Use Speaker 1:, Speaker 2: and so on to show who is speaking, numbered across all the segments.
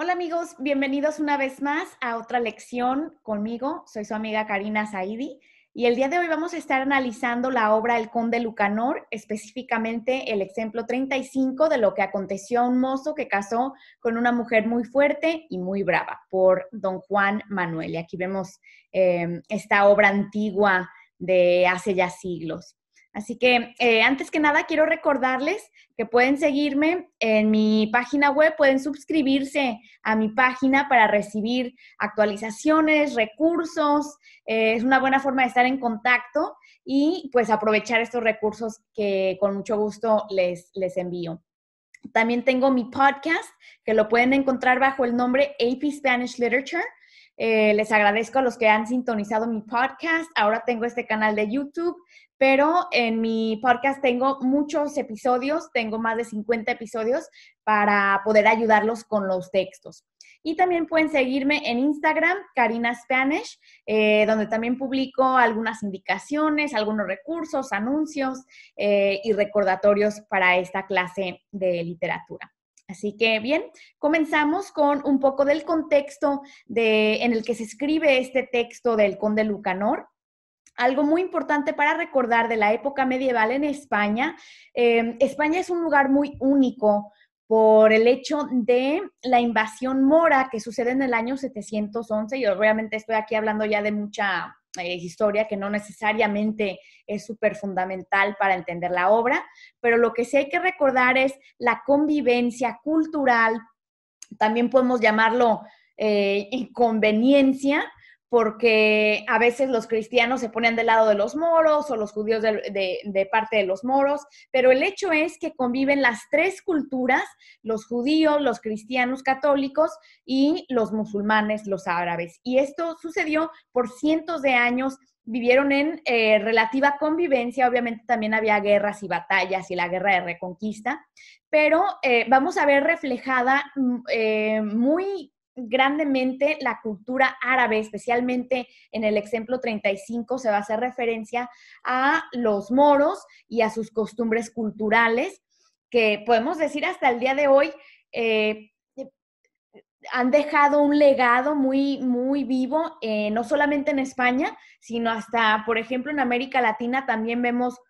Speaker 1: Hola amigos, bienvenidos una vez más a otra lección conmigo. Soy su amiga Karina Saidi y el día de hoy vamos a estar analizando la obra El Conde Lucanor, específicamente el ejemplo 35 de lo que aconteció a un mozo que casó con una mujer muy fuerte y muy brava por Don Juan Manuel. Y aquí vemos esta obra antigua de hace ya siglos. Así que antes que nada quiero recordarles que pueden seguirme en mi página web, pueden suscribirse a mi página para recibir actualizaciones, recursos. Es una buena forma de estar en contacto y pues aprovechar estos recursos que con mucho gusto les envío. También tengo mi podcast, que lo pueden encontrar bajo el nombre AP Spanish Literature. Les agradezco a los que han sintonizado mi podcast. Ahora tengo este canal de YouTube, pero en mi podcast tengo muchos episodios, tengo más de 50 episodios para poder ayudarlos con los textos. Y también pueden seguirme en Instagram, Karina Spanish, donde también publico algunas indicaciones, algunos recursos, anuncios y recordatorios para esta clase de literatura. Así que bien, comenzamos con un poco del contexto en el que se escribe este texto del Conde Lucanor. Algo muy importante para recordar de la época medieval en España. España es un lugar muy único por el hecho de la invasión mora que sucede en el año 711, y obviamente estoy aquí hablando ya de mucha historia que no necesariamente es súper fundamental para entender la obra, pero lo que sí hay que recordar es la convivencia cultural, también podemos llamarlo inconveniencia, porque a veces los cristianos se ponen del lado de los moros o los judíos de parte de los moros, pero el hecho es que conviven las tres culturas, los judíos, los cristianos católicos y los musulmanes, los árabes. Y esto sucedió por cientos de años, vivieron en relativa convivencia, obviamente también había guerras y batallas y la guerra de reconquista, pero vamos a ver reflejada muy grandemente la cultura árabe, especialmente en el ejemplo 35 se va a hacer referencia a los moros y a sus costumbres culturales, que podemos decir hasta el día de hoy han dejado un legado muy, muy vivo, no solamente en España, sino hasta, por ejemplo, en América Latina también vemos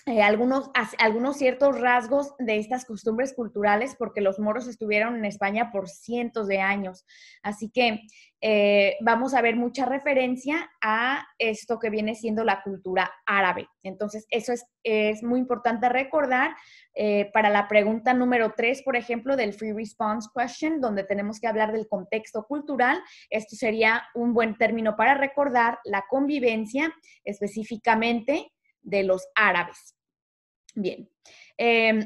Speaker 1: algunos ciertos rasgos de estas costumbres culturales, porque los moros estuvieron en España por cientos de años. Así que vamos a ver mucha referencia a esto que viene siendo la cultura árabe. Entonces, eso es muy importante recordar para la pregunta número 3, por ejemplo, del Free Response Question, donde tenemos que hablar del contexto cultural. Esto sería un buen término para recordar la convivencia específicamente de los árabes. Bien.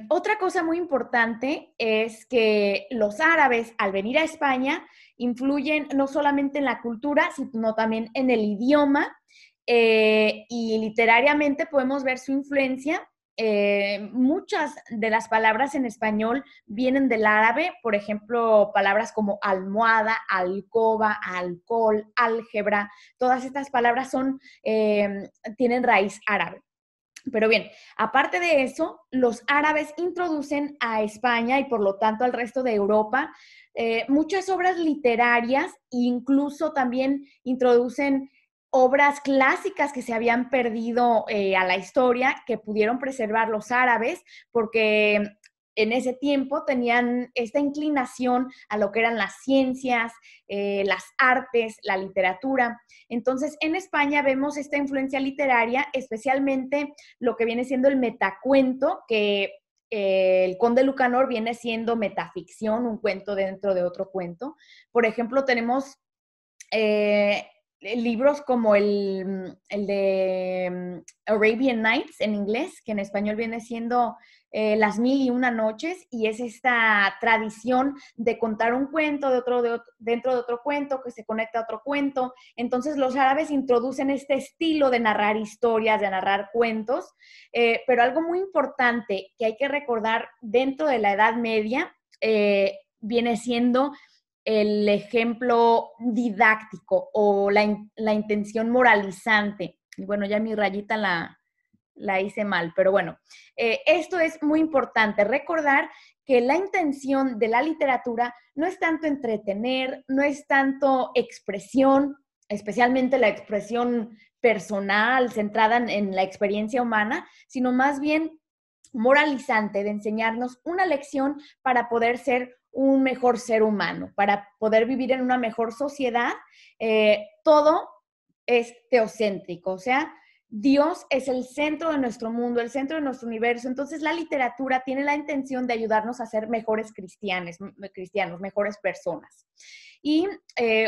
Speaker 1: Otra cosa muy importante es que los árabes, al venir a España, influyen no solamente en la cultura, sino también en el idioma, y literariamente podemos ver su influencia. Muchas de las palabras en español vienen del árabe, por ejemplo, palabras como almohada, alcoba, alcohol, álgebra, todas estas palabras tienen raíz árabe. Pero bien, aparte de eso, los árabes introducen a España y por lo tanto al resto de Europa muchas obras literarias, e incluso también introducen obras clásicas que se habían perdido a la historia, que pudieron preservar los árabes, porque en ese tiempo tenían esta inclinación a lo que eran las ciencias, las artes, la literatura. Entonces, en España vemos esta influencia literaria, especialmente lo que viene siendo el metacuento, que el Conde Lucanor viene siendo metaficción, un cuento dentro de otro cuento. Por ejemplo, tenemos libros como el de Arabian Nights en inglés, que en español viene siendo Las Mil y Una Noches, y es esta tradición de contar un cuento dentro de otro cuento que se conecta a otro cuento. Entonces los árabes introducen este estilo de narrar historias, de narrar cuentos, pero algo muy importante que hay que recordar dentro de la Edad Media viene siendo el ejemplo didáctico o la intención moralizante. Y bueno, ya mi rayita la hice mal, pero bueno, esto es muy importante, recordar que la intención de la literatura no es tanto entretener, no es tanto expresión, especialmente la expresión personal, centrada en la experiencia humana, sino más bien moralizante, de enseñarnos una lección para poder ser un mejor ser humano, para poder vivir en una mejor sociedad. Todo es teocéntrico, o sea, Dios es el centro de nuestro mundo, el centro de nuestro universo. Entonces la literatura tiene la intención de ayudarnos a ser mejores cristianos, mejores personas. Y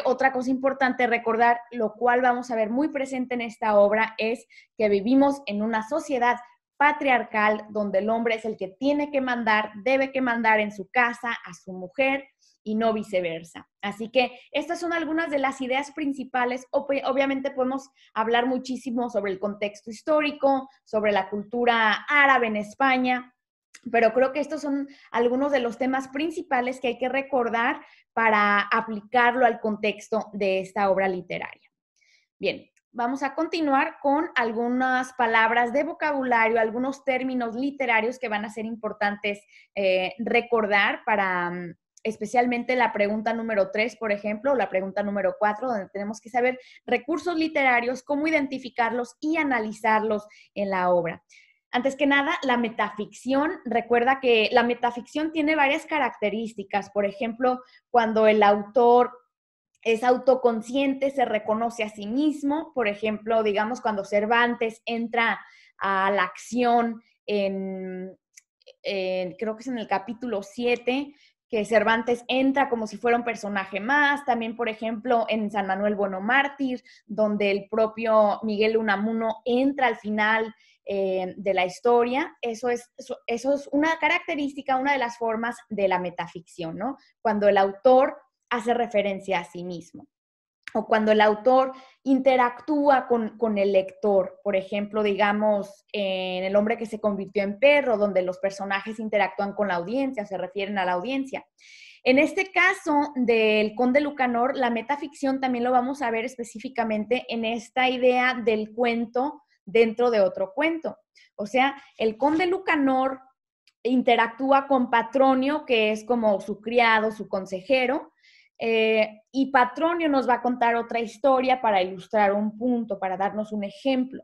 Speaker 1: otra cosa importante recordar, lo cual vamos a ver muy presente en esta obra, es que vivimos en una sociedad patriarcal donde el hombre es el que tiene que mandar, debe que mandar en su casa a su mujer y no viceversa. Así que estas son algunas de las ideas principales. Obviamente podemos hablar muchísimo sobre el contexto histórico, sobre la cultura árabe en España, pero creo que estos son algunos de los temas principales que hay que recordar para aplicarlo al contexto de esta obra literaria. Bien, vamos a continuar con algunas palabras de vocabulario, algunos términos literarios que van a ser importantes recordar para especialmente la pregunta número 3, por ejemplo, o la pregunta número 4, donde tenemos que saber recursos literarios, cómo identificarlos y analizarlos en la obra. Antes que nada, la metaficción. Recuerda que la metaficción tiene varias características. Por ejemplo, cuando el autor es autoconsciente, se reconoce a sí mismo. Por ejemplo, digamos, cuando Cervantes entra a la acción creo que es en el capítulo 7, que Cervantes entra como si fuera un personaje más. También, por ejemplo, en San Manuel Bueno Mártir, donde el propio Miguel Unamuno entra al final de la historia. Eso es una característica, una de las formas de la metaficción, ¿no? Cuando el autor hace referencia a sí mismo, o cuando el autor interactúa con el lector. Por ejemplo, digamos, en El hombre que se convirtió en perro, donde los personajes interactúan con la audiencia, se refieren a la audiencia. En este caso del Conde Lucanor, la metaficción también lo vamos a ver específicamente en esta idea del cuento dentro de otro cuento. O sea, el Conde Lucanor interactúa con Patronio, que es como su criado, su consejero, y Patronio nos va a contar otra historia para ilustrar un punto, para darnos un ejemplo.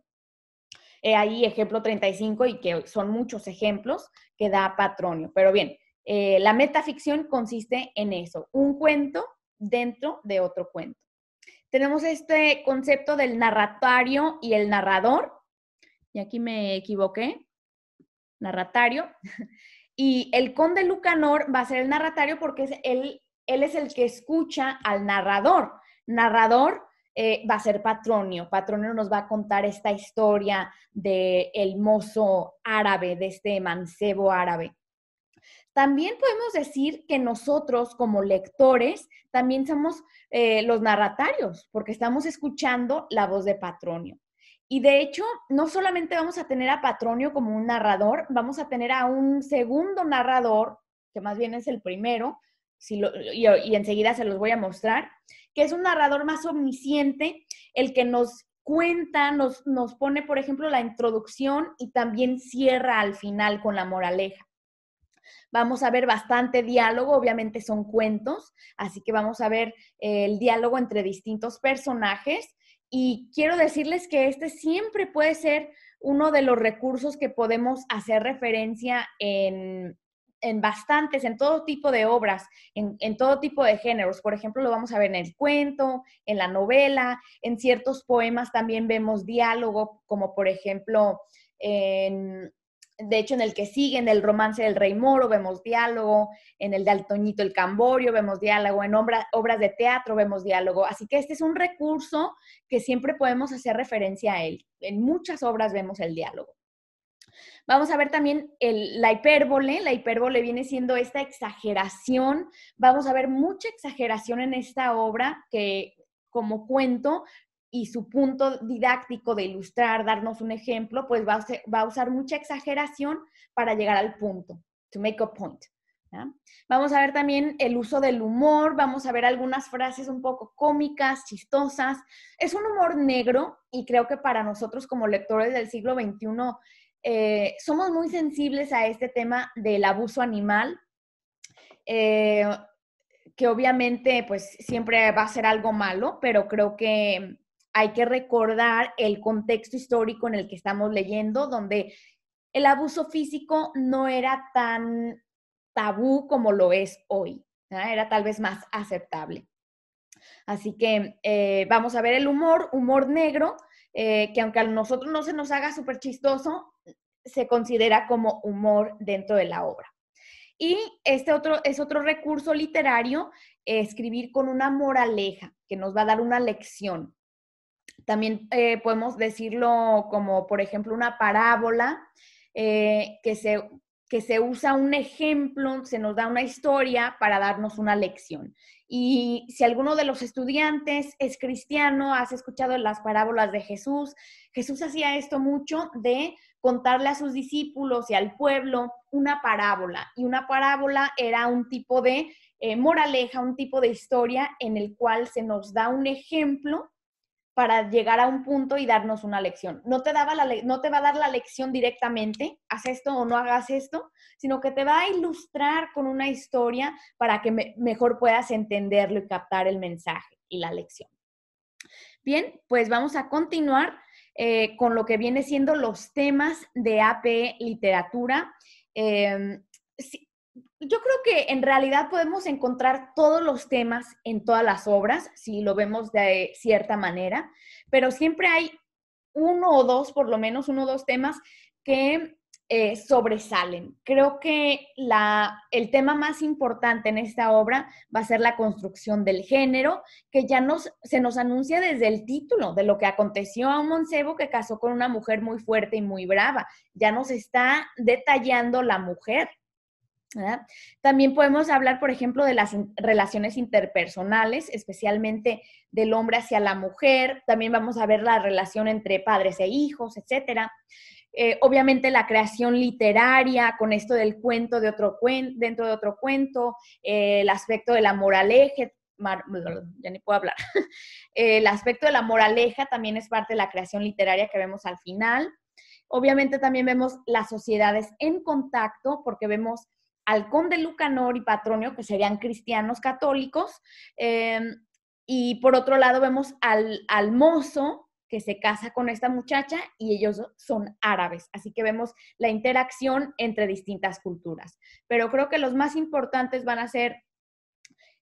Speaker 1: Ahí ejemplo 35, y que son muchos ejemplos que da Patronio. Pero bien, la metaficción consiste en eso, un cuento dentro de otro cuento. Tenemos este concepto del narratario y el narrador, y aquí me equivoqué, narratario, y el Conde Lucanor va a ser el narratario porque él es el que escucha al narrador. Narrador va a ser Patronio. Patronio nos va a contar esta historia del mozo árabe, de este mancebo árabe. También podemos decir que nosotros como lectores también somos los narratarios, porque estamos escuchando la voz de Patronio. Y de hecho, no solamente vamos a tener a Patronio como un narrador, vamos a tener a un segundo narrador, que más bien es el primero, y enseguida se los voy a mostrar, que es un narrador más omnisciente, el que nos cuenta, nos pone, por ejemplo, la introducción y también cierra al final con la moraleja. Vamos a ver bastante diálogo, obviamente son cuentos, así que vamos a ver el diálogo entre distintos personajes. Y quiero decirles que este siempre puede ser uno de los recursos que podemos hacer referencia en bastantes, en todo tipo de obras, en todo tipo de géneros. Por ejemplo, lo vamos a ver en el cuento, en la novela, en ciertos poemas también vemos diálogo, como por ejemplo de hecho, en el que sigue, en el Romance del Rey Moro, vemos diálogo, en el de Altoñito el Camborio vemos diálogo, en obras de teatro vemos diálogo. Así que este es un recurso que siempre podemos hacer referencia a él. En muchas obras vemos el diálogo. Vamos a ver también la hipérbole. La hipérbole viene siendo esta exageración. Vamos a ver mucha exageración en esta obra que, como cuento, y su punto didáctico de ilustrar, darnos un ejemplo, pues va a usar mucha exageración para llegar al punto, to make a point. ¿Ya? Vamos a ver también el uso del humor, vamos a ver algunas frases un poco cómicas, chistosas. Es un humor negro y creo que para nosotros como lectores del siglo XXI somos muy sensibles a este tema del abuso animal, que obviamente pues siempre va a ser algo malo, pero creo que hay que recordar el contexto histórico en el que estamos leyendo, donde el abuso físico no era tan tabú como lo es hoy, ¿verdad? Era tal vez más aceptable. Así que vamos a ver el humor negro, que aunque a nosotros no se nos haga súper chistoso, se considera como humor dentro de la obra. Y este es otro recurso literario, escribir con una moraleja, que nos va a dar una lección. También podemos decirlo como, por ejemplo, una parábola, que se usa un ejemplo, se nos da una historia para darnos una lección. Y si alguno de los estudiantes es cristiano, has escuchado las parábolas de Jesús, Jesús hacía esto mucho de contarle a sus discípulos y al pueblo una parábola. Y una parábola era un tipo de moraleja, un tipo de historia en el cual se nos da un ejemplo para llegar a un punto y darnos una lección. No te va a dar la lección directamente, haz esto o no hagas esto, sino que te va a ilustrar con una historia para que mejor puedas entenderlo y captar el mensaje y la lección. Bien, pues vamos a continuar con lo que viene siendo los temas de AP Literatura. Sí, yo creo que en realidad podemos encontrar todos los temas en todas las obras, si lo vemos de cierta manera, pero siempre hay uno o dos, por lo menos uno o dos temas que sobresalen. Creo que el tema más importante en esta obra va a ser la construcción del género, que ya se nos anuncia desde el título de lo que aconteció a un mancebo que casó con una mujer muy fuerte y muy brava. Ya nos está detallando la mujer, ¿verdad? También podemos hablar, por ejemplo, de las relaciones interpersonales, especialmente del hombre hacia la mujer. También vamos a ver la relación entre padres e hijos, etcétera. Obviamente la creación literaria con esto del cuento de otro dentro de otro cuento, el aspecto de la moraleja, ya ni puedo hablar. El aspecto de la moraleja también es parte de la creación literaria que vemos al final. Obviamente también vemos las sociedades en contacto, porque vemos al conde Lucanor y Patronio, que serían cristianos católicos, y por otro lado vemos al mozo que se casa con esta muchacha y ellos son árabes, así que vemos la interacción entre distintas culturas. Pero creo que los más importantes van a ser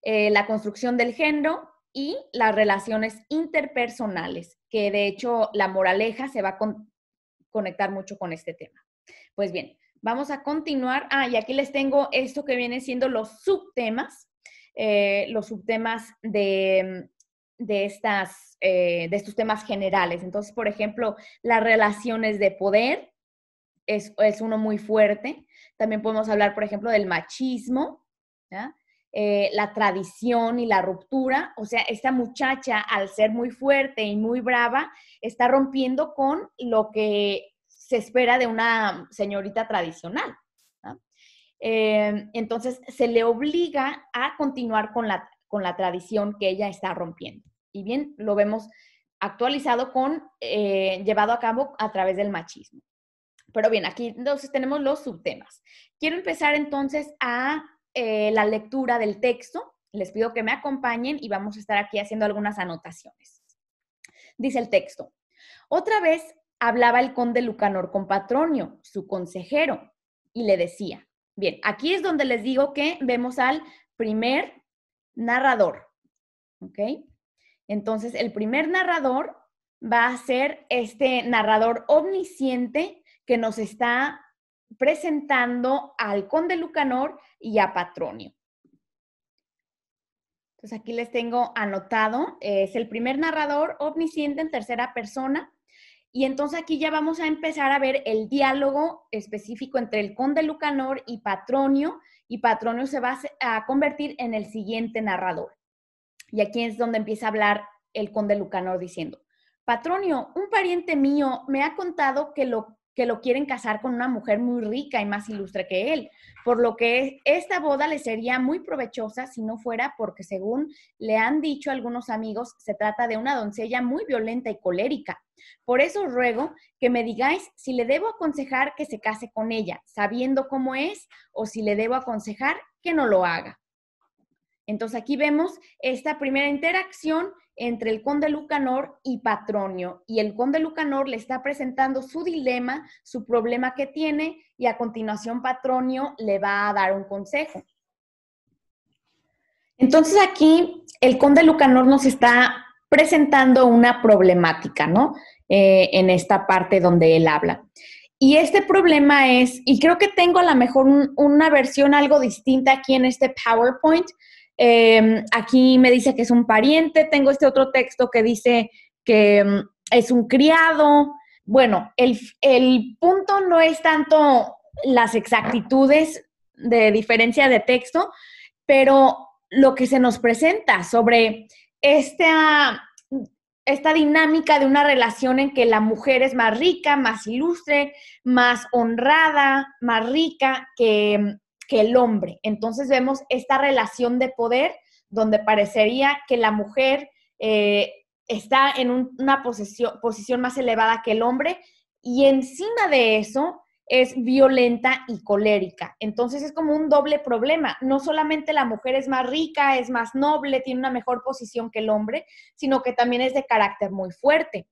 Speaker 1: la construcción del género y las relaciones interpersonales, que de hecho la moraleja se va a conectar mucho con este tema. Pues bien, vamos a continuar. Y aquí les tengo esto que viene siendo los subtemas de estos temas generales. Entonces, por ejemplo, las relaciones de poder es uno muy fuerte. También podemos hablar, por ejemplo, del machismo, ¿ya? La tradición y la ruptura. O sea, esta muchacha, al ser muy fuerte y muy brava, está rompiendo con lo que se espera de una señorita tradicional, ¿no? Entonces, se le obliga a continuar con la tradición que ella está rompiendo. Y bien, lo vemos actualizado llevado a cabo a través del machismo. Pero bien, aquí entonces tenemos los subtemas. Quiero empezar entonces a la lectura del texto. Les pido que me acompañen y vamos a estar aquí haciendo algunas anotaciones. Dice el texto: otra vez hablaba el conde Lucanor con Patronio, su consejero, y le decía. Bien, aquí es donde les digo que vemos al primer narrador, ¿ok? Entonces, el primer narrador va a ser este narrador omnisciente que nos está presentando al conde Lucanor y a Patronio. Entonces, aquí les tengo anotado, es el primer narrador omnisciente en tercera persona. Y entonces aquí ya vamos a empezar a ver el diálogo específico entre el conde Lucanor y Patronio se va a convertir en el siguiente narrador. Y aquí es donde empieza a hablar el conde Lucanor diciendo: Patronio, un pariente mío me ha contado que lo que lo quieren casar con una mujer muy rica y más ilustre que él, por lo que esta boda le sería muy provechosa si no fuera porque, según le han dicho algunos amigos, se trata de una doncella muy violenta y colérica. Por eso os ruego que me digáis si le debo aconsejar que se case con ella, sabiendo cómo es, o si le debo aconsejar que no lo haga. Entonces aquí vemos esta primera interacción entre el conde Lucanor y Patronio. Y el conde Lucanor le está presentando su dilema, su problema que tiene, y a continuación Patronio le va a dar un consejo. Entonces aquí el conde Lucanor nos está presentando una problemática, ¿no? En esta parte donde él habla. Y este problema es, y creo que tengo a lo mejor una versión algo distinta aquí en este PowerPoint. Aquí me dice que es un pariente, tengo este otro texto que dice que es un criado. Bueno, el punto no es tanto las exactitudes de diferencia de texto, pero lo que se nos presenta sobre esta dinámica de una relación en que la mujer es más rica, más ilustre, más honrada, más rica que el hombre. Entonces vemos esta relación de poder donde parecería que la mujer está en una posición más elevada que el hombre, y encima de eso es violenta y colérica. Entonces es como un doble problema. No solamente la mujer es más rica, es más noble, tiene una mejor posición que el hombre, sino que también es de carácter muy fuerte.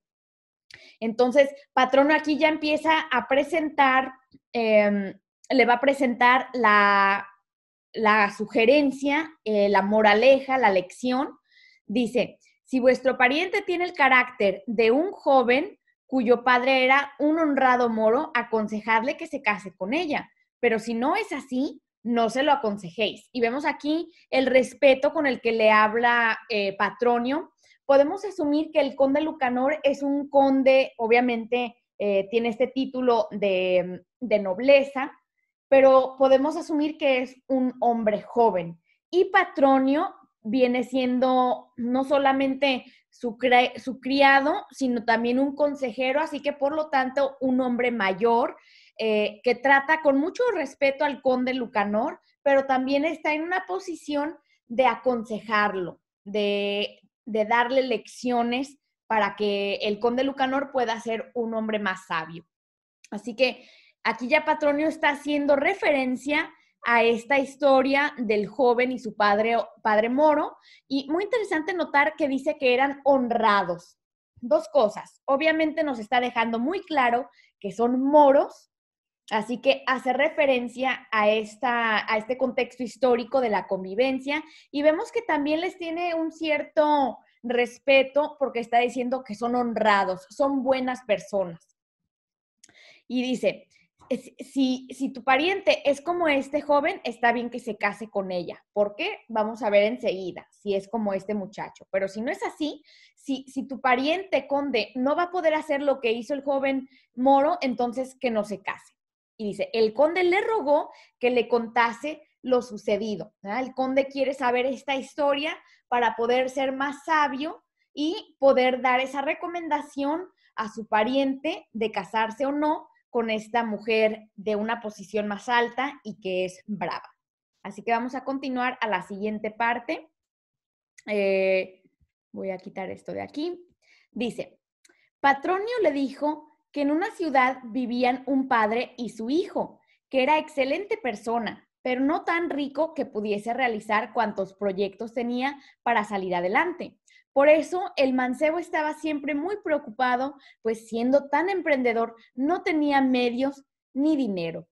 Speaker 1: Entonces, Patrono aquí ya empieza a presentar, le va a presentar la sugerencia, la moraleja, la lección. Dice, si vuestro pariente tiene el carácter de un joven cuyo padre era un honrado moro, aconsejadle que se case con ella. Pero si no es así, no se lo aconsejéis. Y vemos aquí el respeto con el que le habla Patronio. Podemos asumir que el conde Lucanor es un conde, obviamente tiene este título de nobleza, pero podemos asumir que es un hombre joven. Y Patronio viene siendo no solamente su criado, sino también un consejero, así que por lo tanto un hombre mayor que trata con mucho respeto al conde Lucanor, pero también está en una posición de aconsejarlo, de darle lecciones para que el conde Lucanor pueda ser un hombre más sabio. Así que aquí ya Patronio está haciendo referencia a esta historia del joven y su padre moro, y muy interesante notar que dice que eran honrados. Dos cosas, obviamente nos está dejando muy claro que son moros, así que hace referencia a este contexto histórico de la convivencia, y vemos que también les tiene un cierto respeto porque está diciendo que son honrados, son buenas personas. Y dice, si tu pariente es como este joven, está bien que se case con ella. ¿Por qué? Vamos a ver enseguida si es como este muchacho. Pero si no es así, si tu pariente conde no va a poder hacer lo que hizo el joven moro, entonces que no se case. Y dice, el conde le rogó que le contase lo sucedido, ¿verdad? El conde quiere saber esta historia para poder ser más sabio y poder dar esa recomendación a su pariente de casarse o no con esta mujer de una posición más alta y que es brava. Así que vamos a continuar a la siguiente parte. Voy a quitar esto de aquí. Dice, Patronio le dijo que en una ciudad vivían un padre y su hijo, que era excelente persona, pero no tan rico que pudiese realizar cuantos proyectos tenía para salir adelante. Por eso el mancebo estaba siempre muy preocupado, pues siendo tan emprendedor no tenía medios ni dinero.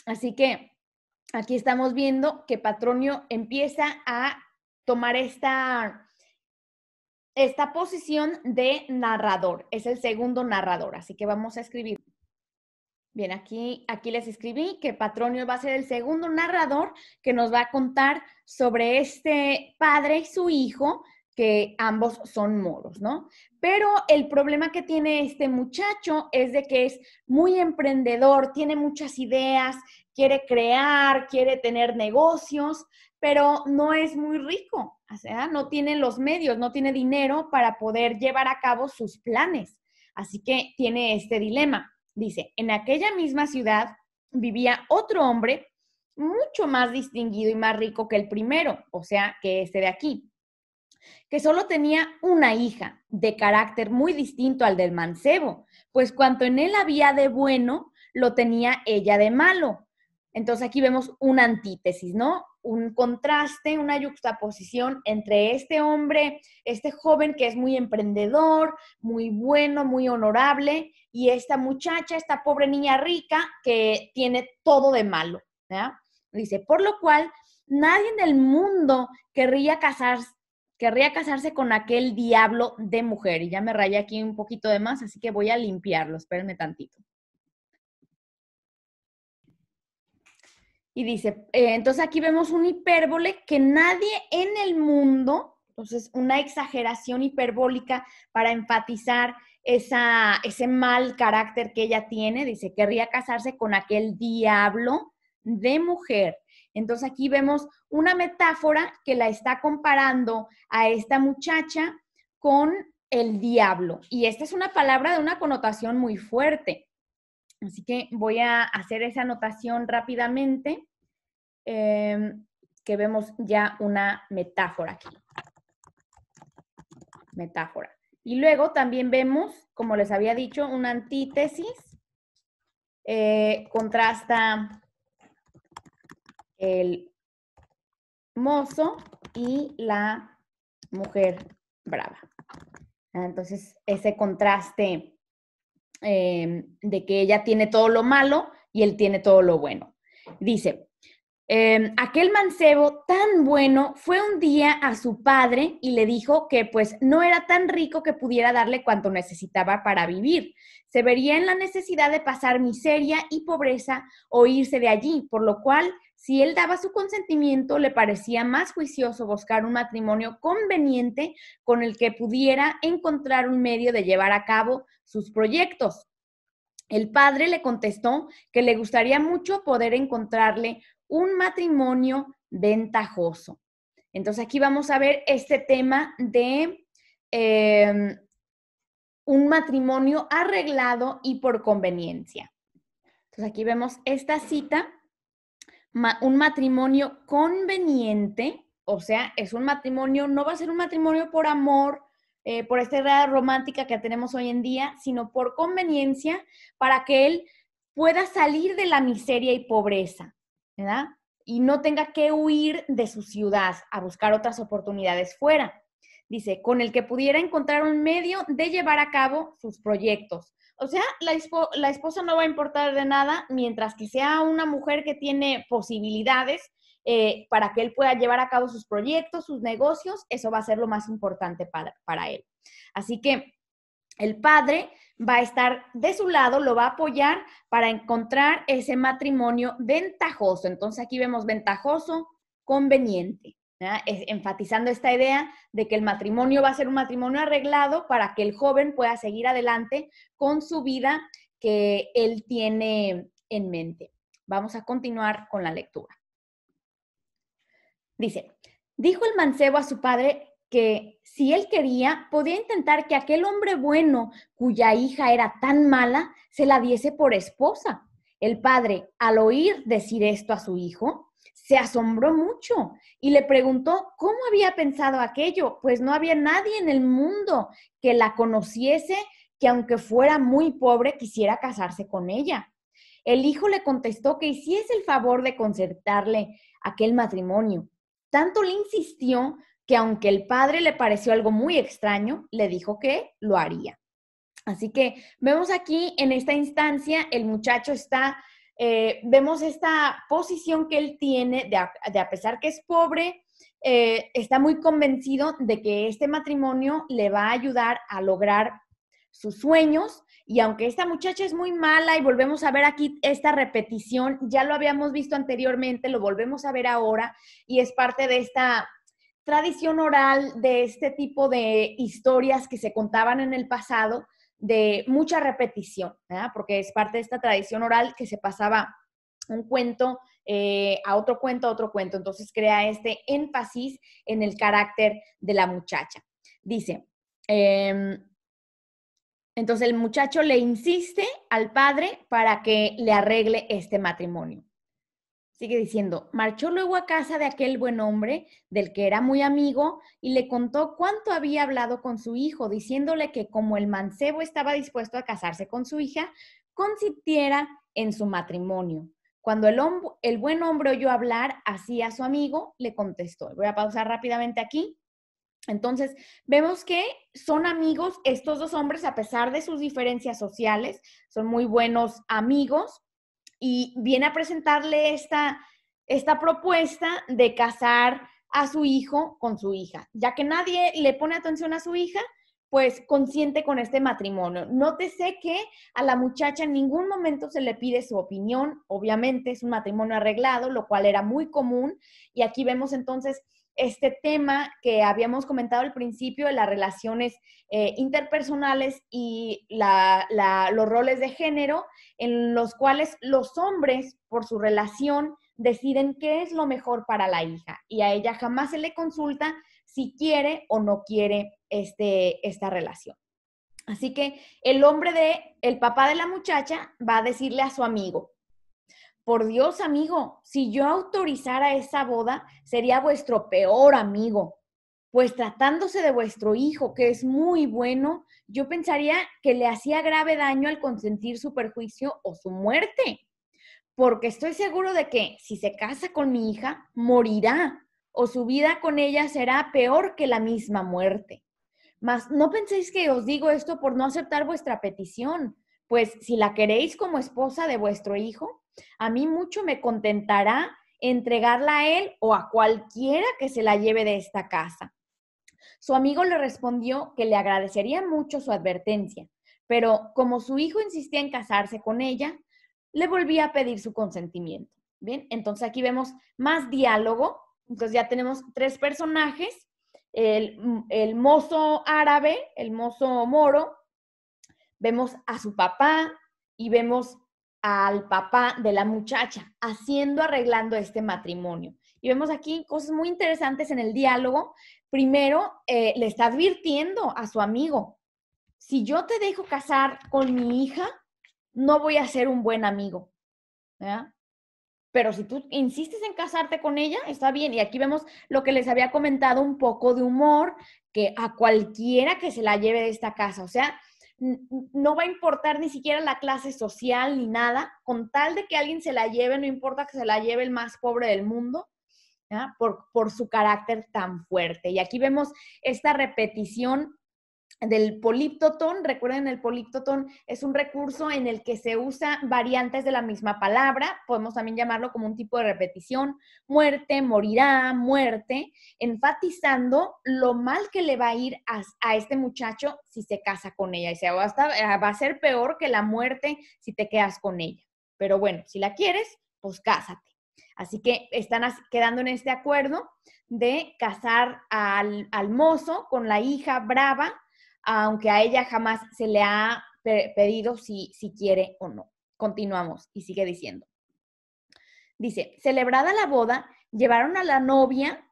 Speaker 1: Así que aquí estamos viendo que Patronio empieza a tomar esta posición de narrador. Es el segundo narrador, así que vamos a escribir. Bien, aquí les escribí que Patronio va a ser el segundo narrador que nos va a contar sobre este padre y su hijo, que ambos son moros, ¿no? Pero el problema que tiene este muchacho es de que es muy emprendedor, tiene muchas ideas, quiere crear, quiere tener negocios, pero no es muy rico, o sea, no tiene los medios, no tiene dinero para poder llevar a cabo sus planes. Así que tiene este dilema. Dice, en aquella misma ciudad vivía otro hombre mucho más distinguido y más rico que el primero, o sea, que este de aquí, que solo tenía una hija, de carácter muy distinto al del mancebo, pues cuanto en él había de bueno, lo tenía ella de malo. Entonces aquí vemos una antítesis, ¿no? Un contraste, una yuxtaposición entre este hombre, este joven que es muy emprendedor, muy bueno, muy honorable, y esta muchacha, esta pobre niña rica que tiene todo de malo, ¿ya? Dice, por lo cual nadie en el mundo querría casarse con aquel diablo de mujer. Y ya me rayé aquí un poquito de más, así que voy a limpiarlo. Espérenme tantito. Y dice, entonces aquí vemos un hipérbole que nadie en el mundo, entonces una exageración hiperbólica para enfatizar ese mal carácter que ella tiene. Dice, querría casarse con aquel diablo de mujer. Entonces aquí vemos una metáfora que la está comparando a esta muchacha con el diablo. Y esta es una palabra de una connotación muy fuerte. Así que voy a hacer esa anotación rápidamente, que vemos ya una metáfora aquí. Metáfora. Y luego también vemos, como les había dicho, una antítesis. Contrasta el mozo y la mujer brava. Entonces, ese contraste de que ella tiene todo lo malo y él tiene todo lo bueno. Dice, aquel mancebo tan bueno fue un día a su padre y le dijo que pues no era tan rico que pudiera darle cuanto necesitaba para vivir. Se vería en la necesidad de pasar miseria y pobreza o irse de allí, por lo cual, si él daba su consentimiento, le parecía más juicioso buscar un matrimonio conveniente con el que pudiera encontrar un medio de llevar a cabo sus proyectos. El padre le contestó que le gustaría mucho poder encontrarle un matrimonio ventajoso. Entonces aquí vamos a ver este tema de un matrimonio arreglado y por conveniencia. Entonces aquí vemos esta cita, un matrimonio conveniente, o sea, es un matrimonio, no va a ser un matrimonio por amor, por esta idea romántica que tenemos hoy en día, sino por conveniencia para que él pueda salir de la miseria y pobreza, ¿verdad? Y no tenga que huir de su ciudad a buscar otras oportunidades fuera. Dice, con el que pudiera encontrar un medio de llevar a cabo sus proyectos. O sea, la esposa no va a importar de nada mientras que sea una mujer que tiene posibilidades para que él pueda llevar a cabo sus proyectos, sus negocios. Eso va a ser lo más importante para él. Así que el padre va a estar de su lado, lo va a apoyar para encontrar ese matrimonio ventajoso. Entonces aquí vemos ventajoso, conveniente, ¿verdad? Enfatizando esta idea de que el matrimonio va a ser un matrimonio arreglado para que el joven pueda seguir adelante con su vida que él tiene en mente. Vamos a continuar con la lectura. Dice, dijo el mancebo a su padre que si él quería, podía intentar que aquel hombre bueno, cuya hija era tan mala, se la diese por esposa. El padre, al oír decir esto a su hijo, se asombró mucho y le preguntó cómo había pensado aquello, pues no había nadie en el mundo que la conociese que aunque fuera muy pobre quisiera casarse con ella. El hijo le contestó que hiciese el favor de concertarle aquel matrimonio. Tanto le insistió que aunque el padre le pareció algo muy extraño, le dijo que lo haría. Así que vemos aquí en esta instancia, el muchacho vemos esta posición que él tiene de a pesar que es pobre, está muy convencido de que este matrimonio le va a ayudar a lograr sus sueños. Y aunque esta muchacha es muy mala y volvemos a ver aquí esta repetición, ya lo habíamos visto anteriormente, lo volvemos a ver ahora y es parte de esta tradición oral, de este tipo de historias que se contaban en el pasado, de mucha repetición, ¿verdad? Porque es parte de esta tradición oral que se pasaba un cuento a otro cuento, a otro cuento. Entonces crea este énfasis en el carácter de la muchacha. Dice, Entonces el muchacho le insiste al padre para que le arregle este matrimonio. Sigue diciendo, marchó luego a casa de aquel buen hombre, del que era muy amigo, y le contó cuánto había hablado con su hijo, diciéndole que como el mancebo estaba dispuesto a casarse con su hija, consintiera en su matrimonio. Cuando el buen hombre oyó hablar así a su amigo, le contestó. Voy a pausar rápidamente aquí. Entonces, vemos que son amigos estos dos hombres, a pesar de sus diferencias sociales, son muy buenos amigos, y viene a presentarle esta propuesta de casar a su hijo con su hija. Ya que nadie le pone atención a su hija, pues consiente con este matrimonio. Nótese que a la muchacha en ningún momento se le pide su opinión, obviamente es un matrimonio arreglado, lo cual era muy común, y aquí vemos entonces este tema que habíamos comentado al principio de las relaciones interpersonales y los roles de género, en los cuales los hombres, por su relación, deciden qué es lo mejor para la hija, y a ella jamás se le consulta si quiere o no quiere esta relación. Así que el papá de la muchacha va a decirle a su amigo, por Dios, amigo, si yo autorizara esa boda, sería vuestro peor amigo. Pues tratándose de vuestro hijo, que es muy bueno, yo pensaría que le hacía grave daño al consentir su perjuicio o su muerte. Porque estoy seguro de que si se casa con mi hija, morirá, o su vida con ella será peor que la misma muerte. Mas no penséis que os digo esto por no aceptar vuestra petición, pues si la queréis como esposa de vuestro hijo, a mí mucho me contentará entregarla a él o a cualquiera que se la lleve de esta casa. Su amigo le respondió que le agradecería mucho su advertencia, pero como su hijo insistía en casarse con ella, le volvía a pedir su consentimiento. Bien, entonces aquí vemos más diálogo. Entonces ya tenemos tres personajes, el mozo árabe, el mozo moro, vemos a su papá y vemos al papá de la muchacha arreglando este matrimonio. Y vemos aquí cosas muy interesantes en el diálogo. Primero, le está advirtiendo a su amigo, si yo te dejo casar con mi hija, no voy a ser un buen amigo, ¿verdad? Pero si tú insistes en casarte con ella, está bien. Y aquí vemos lo que les había comentado, un poco de humor, que a cualquiera que se la lleve de esta casa, o sea, no va a importar ni siquiera la clase social ni nada, con tal de que alguien se la lleve, no importa que se la lleve el más pobre del mundo, ¿ya? Por su carácter tan fuerte. Y aquí vemos esta repetición del políptotón. Recuerden, el políptotón es un recurso en el que se usa variantes de la misma palabra, podemos también llamarlo como un tipo de repetición, muerte, morirá, muerte, enfatizando lo mal que le va a ir a este muchacho si se casa con ella. Y se va a ser peor que la muerte si te quedas con ella. Pero bueno, si la quieres, pues cásate. Así que están quedando en este acuerdo de casar al mozo con la hija brava, aunque a ella jamás se le ha pedido si quiere o no. Continuamos y sigue diciendo. Dice, celebrada la boda, llevaron a la novia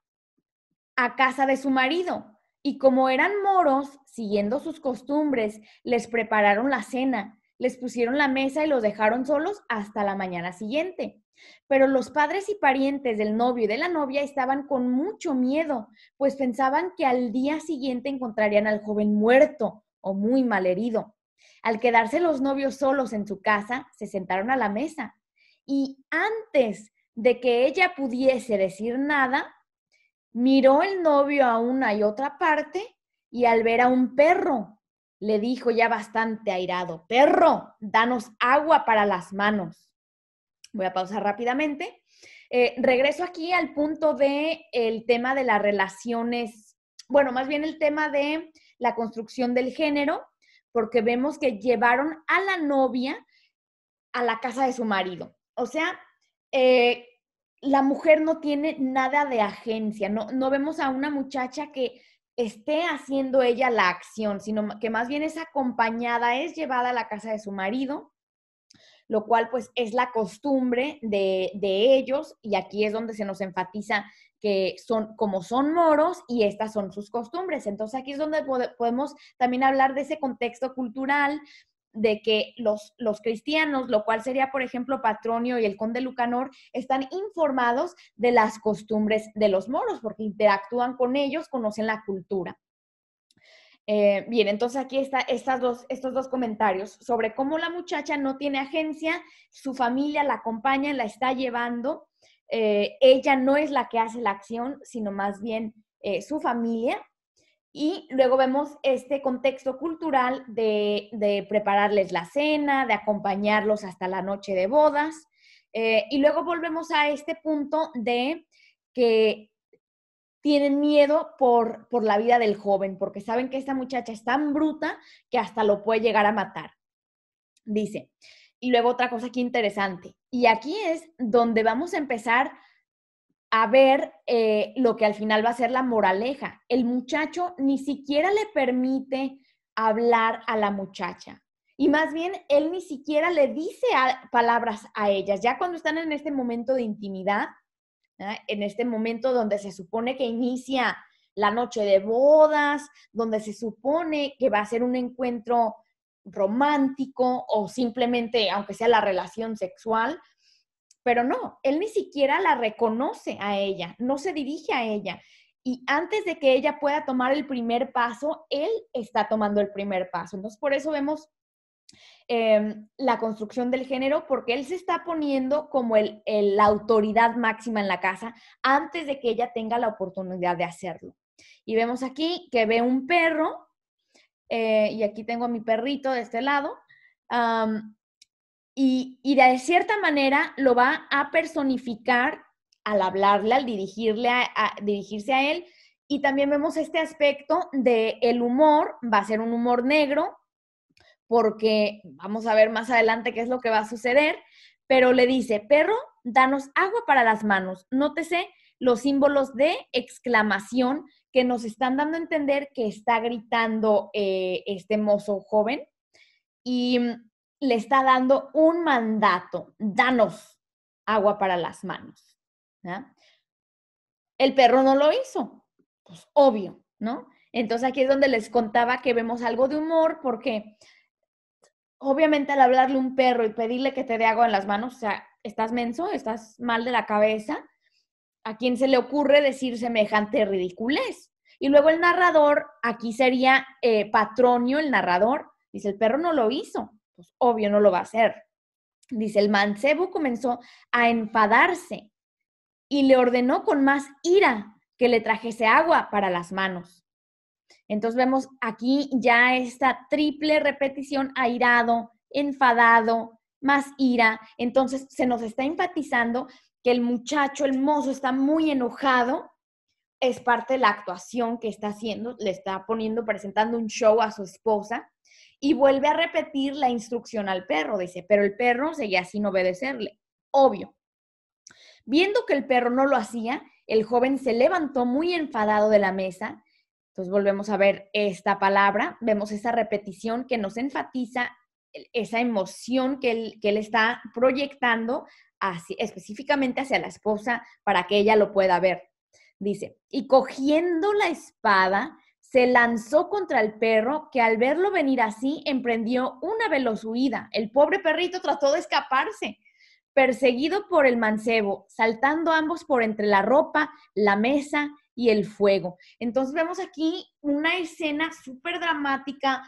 Speaker 1: a casa de su marido y como eran moros, siguiendo sus costumbres, les prepararon la cena, les pusieron la mesa y los dejaron solos hasta la mañana siguiente. Pero los padres y parientes del novio y de la novia estaban con mucho miedo, pues pensaban que al día siguiente encontrarían al joven muerto o muy malherido. Al quedarse los novios solos en su casa, se sentaron a la mesa y antes de que ella pudiese decir nada, miró el novio a una y otra parte y al ver a un perro, le dijo ya bastante airado, perro, danos agua para las manos. Voy a pausar rápidamente. Regreso aquí al punto del tema de las relaciones, bueno, más bien el tema de la construcción del género, porque vemos que llevaron a la novia a la casa de su marido. O sea, la mujer no tiene nada de agencia, no vemos a una muchacha que esté haciendo ella la acción, sino que más bien es acompañada, es llevada a la casa de su marido, lo cual pues es la costumbre de ellos, y aquí es donde se nos enfatiza que son como son moros y estas son sus costumbres. Entonces aquí es donde podemos también hablar de ese contexto cultural, de que los cristianos, lo cual sería, por ejemplo, Patronio y el conde Lucanor, están informados de las costumbres de los moros, porque interactúan con ellos, conocen la cultura. Bien, entonces aquí está estos dos comentarios sobre cómo la muchacha no tiene agencia, su familia la acompaña, la está llevando, ella no es la que hace la acción, sino más bien su familia. Y luego vemos este contexto cultural de prepararles la cena, de acompañarlos hasta la noche de bodas. Y luego volvemos a este punto de que tienen miedo por la vida del joven, porque saben que esta muchacha es tan bruta que hasta lo puede llegar a matar. Dice, y luego otra cosa aquí interesante, y aquí es donde vamos a empezar a ver lo que al final va a ser la moraleja. El muchacho ni siquiera le permite hablar a la muchacha. Y más bien, él ni siquiera le dice palabras a ellas. Ya cuando están en este momento de intimidad, en este momento donde se supone que inicia la noche de bodas, donde se supone que va a ser un encuentro romántico o simplemente, aunque sea la relación sexual, pero no, él ni siquiera la reconoce a ella, no se dirige a ella. Y antes de que ella pueda tomar el primer paso, él está tomando el primer paso. Entonces, por eso vemos la construcción del género, porque él se está poniendo como la autoridad máxima en la casa antes de que ella tenga la oportunidad de hacerlo. Y vemos aquí que ve un perro, y aquí tengo a mi perrito de este lado, y de cierta manera lo va a personificar al hablarle, al dirigirse a él. Y también vemos este aspecto del humor, va a ser un humor negro, porque vamos a ver más adelante qué es lo que va a suceder, pero le dice, perro, danos agua para las manos. Nótese los símbolos de exclamación que nos están dando a entender que está gritando este mozo joven y le está dando un mandato, danos agua para las manos. ¿No? El perro no lo hizo, pues obvio, ¿no? Entonces aquí es donde les contaba que vemos algo de humor, porque obviamente al hablarle a un perro y pedirle que te dé agua en las manos, o sea, estás menso, estás mal de la cabeza, ¿a quién se le ocurre decir semejante ridiculez? Y luego el narrador, aquí sería Patronio, el narrador, dice, el perro no lo hizo, pues obvio no lo va a hacer. Dice, el mancebo comenzó a enfadarse y le ordenó con más ira que le trajese agua para las manos. Entonces vemos aquí ya esta triple repetición, airado, enfadado, más ira. Entonces se nos está enfatizando que el muchacho, el mozo, está muy enojado. Es parte de la actuación que está haciendo, le está presentando un show a su esposa y vuelve a repetir la instrucción al perro. Dice, pero el perro seguía sin obedecerle. Obvio. Viendo que el perro no lo hacía, el joven se levantó muy enfadado de la mesa. Entonces volvemos a ver esta palabra, vemos esa repetición que nos enfatiza esa emoción que él está proyectando específicamente hacia la esposa para que ella lo pueda ver. Dice, y cogiendo la espada, se lanzó contra el perro, que al verlo venir así, emprendió una veloz huida. El pobre perrito trató de escaparse, perseguido por el mancebo, saltando ambos por entre la ropa, la mesa y el fuego. Entonces vemos aquí una escena súper dramática,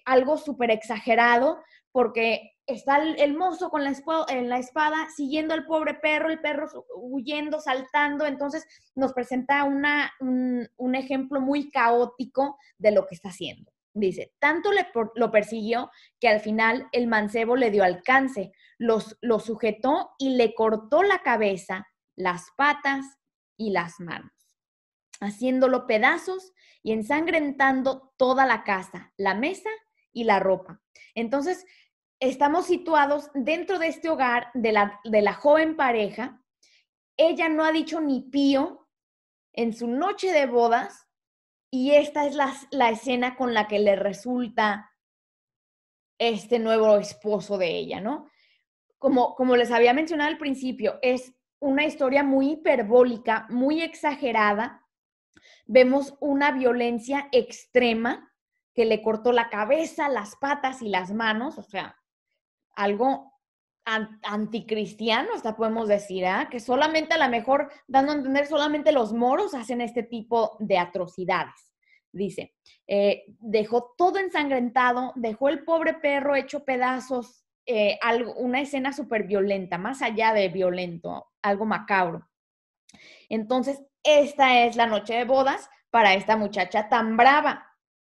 Speaker 1: algo súper exagerado, porque está el mozo con la espada siguiendo al pobre perro, el perro huyendo, saltando. Entonces nos presenta un ejemplo muy caótico de lo que está haciendo. Dice, tanto lo persiguió que al final el mancebo le dio alcance, lo sujetó y le cortó la cabeza, las patas y las manos, haciéndolo pedazos y ensangrentando toda la casa, la mesa y la ropa. Entonces, estamos situados dentro de este hogar de la joven pareja. Ella no ha dicho ni pío en su noche de bodas y esta es la escena con la que le resulta este nuevo esposo de ella, ¿no? Como les había mencionado al principio, es una historia muy hiperbólica, muy exagerada. Vemos una violencia extrema que le cortó la cabeza, las patas y las manos, o sea, algo anticristiano, hasta podemos decir, ¿eh? Que solamente a lo mejor, dando a entender, solamente los moros hacen este tipo de atrocidades. Dice, dejó todo ensangrentado, dejó el pobre perro hecho pedazos, una escena súper violenta, más allá de violento, algo macabro. Entonces, esta es la noche de bodas para esta muchacha tan brava.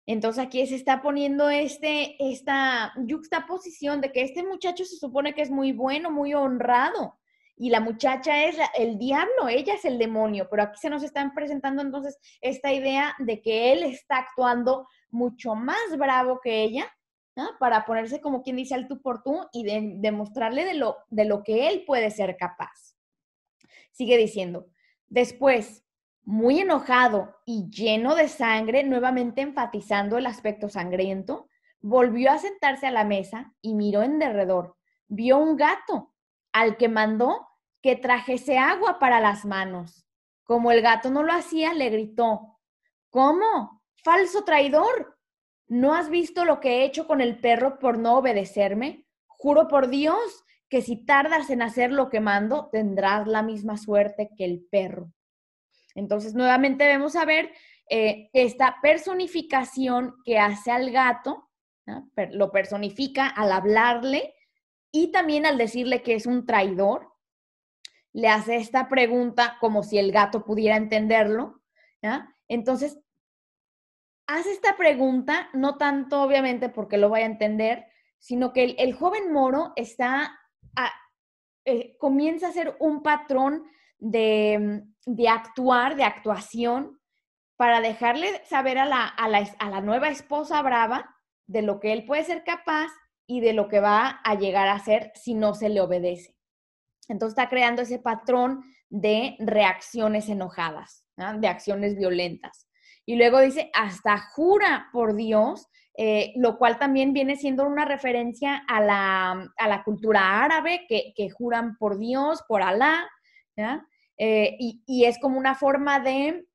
Speaker 1: Entonces aquí se está poniendo esta yuxtaposición de que este muchacho se supone que es muy bueno, muy honrado, y la muchacha es el diablo, ella es el demonio, pero aquí se nos están presentando entonces esta idea de que él está actuando mucho más bravo que ella, ¿no? Para ponerse como quien dice al tú por tú y demostrarle de lo que él puede ser capaz. Sigue diciendo, después, muy enojado y lleno de sangre, nuevamente enfatizando el aspecto sangriento, volvió a sentarse a la mesa y miró en derredor. Vio un gato, al que mandó que trajese agua para las manos. Como el gato no lo hacía, le gritó, ¿cómo? ¡Falso traidor! ¿No has visto lo que he hecho con el perro por no obedecerme? Juro por Dios que si tardas en hacer lo que mando, tendrás la misma suerte que el perro. Entonces, nuevamente vemos a ver esta personificación que hace al gato, ¿no? Lo personifica al hablarle y también al decirle que es un traidor. Le hace esta pregunta como si el gato pudiera entenderlo, ¿no? Entonces, hace esta pregunta, no tanto obviamente porque lo vaya a entender, sino que el joven moro está comienza a ser un patrón de actuar, de actuación, para dejarle saber a la nueva esposa brava de lo que él puede ser capaz y de lo que va a llegar a ser si no se le obedece. Entonces está creando ese patrón de reacciones enojadas, ¿no? De acciones violentas. Y luego dice, hasta jura por Dios, lo cual también viene siendo una referencia a la cultura árabe, que juran por Dios, por Alá, ¿ya? Y es como una forma de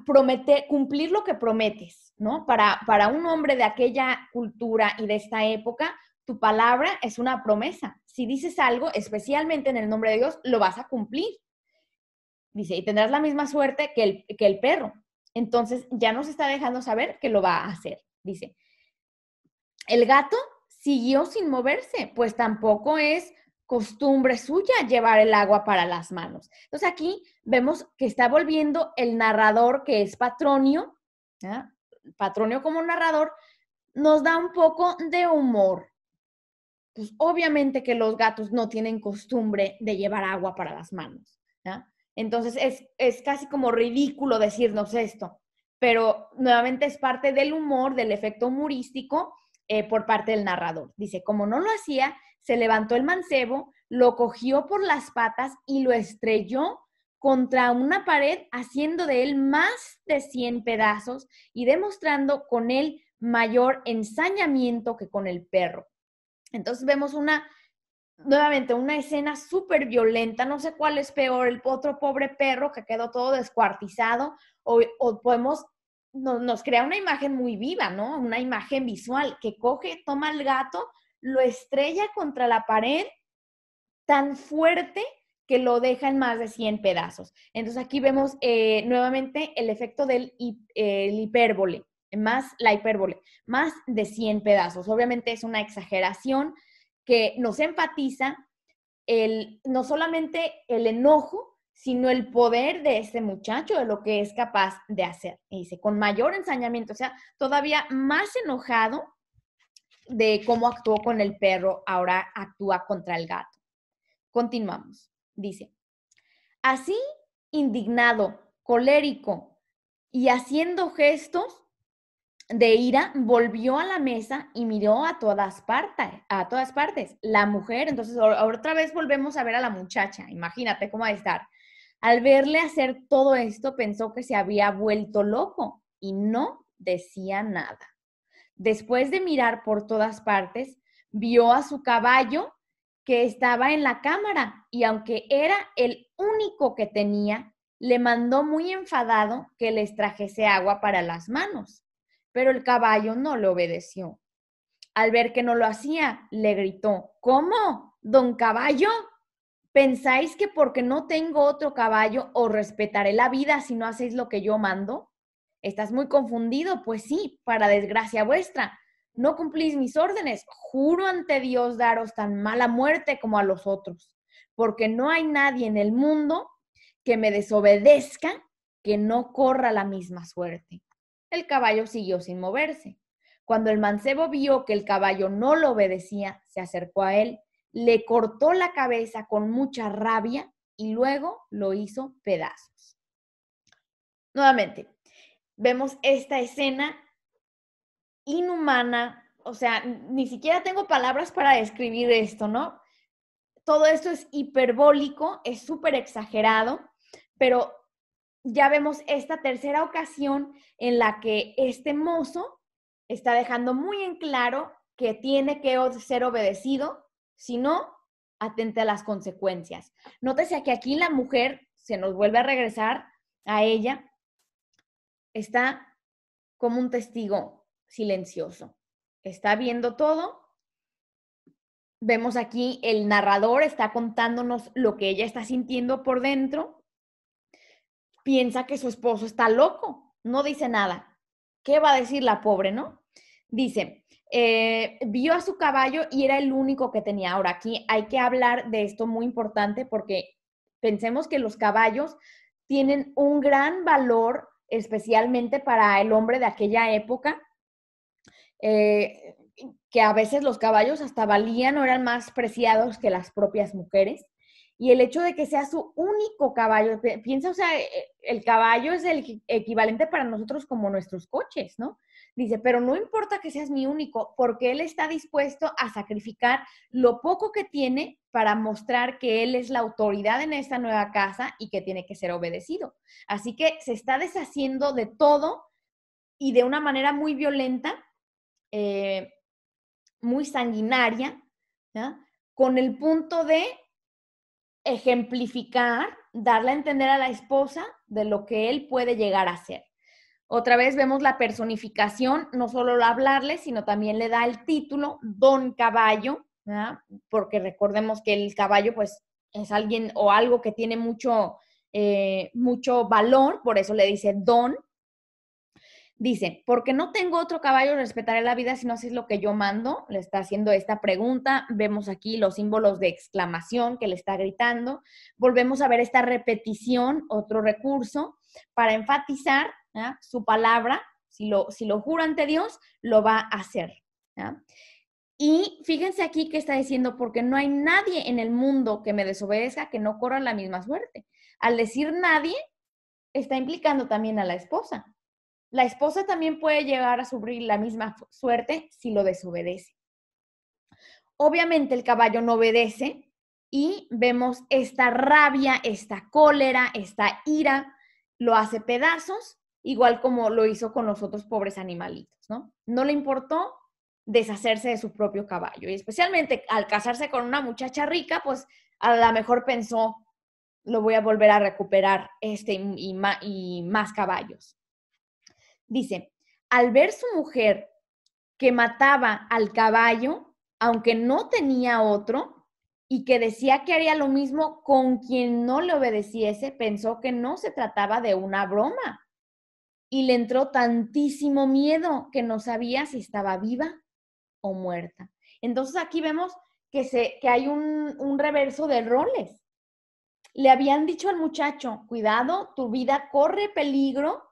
Speaker 1: prometer, cumplir lo que prometes, ¿no? Para un hombre de aquella cultura y de esta época, tu palabra es una promesa. Si dices algo, especialmente en el nombre de Dios, lo vas a cumplir. Dice, y tendrás la misma suerte que el perro. Entonces, ya nos está dejando saber que lo va a hacer. Dice, el gato siguió sin moverse, pues tampoco es costumbre suya llevar el agua para las manos. Entonces aquí vemos que está volviendo el narrador, que es Patronio, ¿ya? Patronio como narrador, nos da un poco de humor. Pues obviamente que los gatos no tienen costumbre de llevar agua para las manos, ¿ya? Entonces es casi como ridículo decirnos esto, pero nuevamente es parte del humor, del efecto humorístico por parte del narrador. Dice, como no lo hacía, se levantó el mancebo, lo cogió por las patas y lo estrelló contra una pared, haciendo de él más de 100 pedazos y demostrando con él mayor ensañamiento que con el perro. Entonces vemos nuevamente una escena súper violenta, no sé cuál es peor, el otro pobre perro que quedó todo descuartizado, o podemos, nos crea una imagen muy viva, ¿no? Una imagen visual que coge, toma al gato, lo estrella contra la pared tan fuerte que lo deja en más de 100 pedazos. Entonces aquí vemos nuevamente el efecto del hipérbole, la hipérbole, más de 100 pedazos. Obviamente es una exageración que nos enfatiza no solamente el enojo, sino el poder de este muchacho, de lo que es capaz de hacer. Y dice, con mayor ensañamiento, o sea, todavía más enojado de cómo actuó con el perro, ahora actúa contra el gato. Continuamos. Dice, así indignado, colérico y haciendo gestos de ira, volvió a la mesa y miró a todas partes. La mujer, entonces otra vez volvemos a ver a la muchacha, imagínate cómo va a estar. Al verle hacer todo esto, pensó que se había vuelto loco y no decía nada. Después de mirar por todas partes, vio a su caballo que estaba en la cámara y aunque era el único que tenía, le mandó muy enfadado que les trajese agua para las manos, pero el caballo no le obedeció. Al ver que no lo hacía, le gritó, ¿cómo, don caballo? ¿Pensáis que porque no tengo otro caballo os respetaré la vida si no hacéis lo que yo mando? Estás muy confundido, pues sí, para desgracia vuestra. No cumplís mis órdenes. Juro ante Dios daros tan mala muerte como a los otros, porque no hay nadie en el mundo que me desobedezca que no corra la misma suerte. El caballo siguió sin moverse. Cuando el mancebo vio que el caballo no lo obedecía, se acercó a él, le cortó la cabeza con mucha rabia y luego lo hizo pedazos. Nuevamente, vemos esta escena inhumana, o sea, ni siquiera tengo palabras para describir esto, ¿no? Todo esto es hiperbólico, es súper exagerado, pero ya vemos esta tercera ocasión en la que este mozo está dejando muy en claro que tiene que ser obedecido, si no, atente a las consecuencias. Nótese que aquí la mujer, se nos vuelve a regresar a ella, está como un testigo silencioso. Está viendo todo. Vemos aquí el narrador está contándonos lo que ella está sintiendo por dentro. Piensa que su esposo está loco, no dice nada. ¿Qué va a decir la pobre, no? Dice, vio a su caballo y era el único que tenía. Ahora, aquí hay que hablar de esto muy importante porque pensemos que los caballos tienen un gran valor, especialmente para el hombre de aquella época, que a veces los caballos hasta valían o eran más preciados que las propias mujeres. Y el hecho de que sea su único caballo, piensa, o sea, el caballo es el equivalente para nosotros como nuestros coches, ¿no? Dice, pero no importa que seas mi único, porque él está dispuesto a sacrificar lo poco que tiene para mostrar que él es la autoridad en esta nueva casa y que tiene que ser obedecido. Así que se está deshaciendo de todo y de una manera muy violenta, muy sanguinaria, ¿ya? Con el punto de ejemplificar, darle a entender a la esposa de lo que él puede llegar a ser. Otra vez vemos la personificación, no solo hablarle, sino también le da el título, Don Caballo, ¿verdad? Porque recordemos que el caballo pues es alguien o algo que tiene mucho valor, por eso le dice Don. Dice, porque no tengo otro caballo, respetaré la vida si no haces lo que yo mando. Le está haciendo esta pregunta. Vemos aquí los símbolos de exclamación que le está gritando. Volvemos a ver esta repetición, otro recurso, para enfatizar, ¿ya?, su palabra. Si lo juro ante Dios, lo va a hacer, ¿ya? Y fíjense aquí que está diciendo, porque no hay nadie en el mundo que me desobedezca que no corra la misma suerte. Al decir nadie, está implicando también a la esposa. La esposa también puede llegar a sufrir la misma suerte si lo desobedece. Obviamente el caballo no obedece y vemos esta rabia, esta cólera, esta ira, lo hace pedazos, igual como lo hizo con los otros pobres animalitos, ¿no? No le importó deshacerse de su propio caballo y especialmente al casarse con una muchacha rica, pues a lo mejor pensó, lo voy a volver a recuperar y más caballos. Dice, al ver su mujer que mataba al caballo, aunque no tenía otro, y que decía que haría lo mismo con quien no le obedeciese, pensó que no se trataba de una broma. Y le entró tantísimo miedo que no sabía si estaba viva o muerta. Entonces aquí vemos que hay un reverso de roles. Le habían dicho al muchacho, cuidado, tu vida corre peligro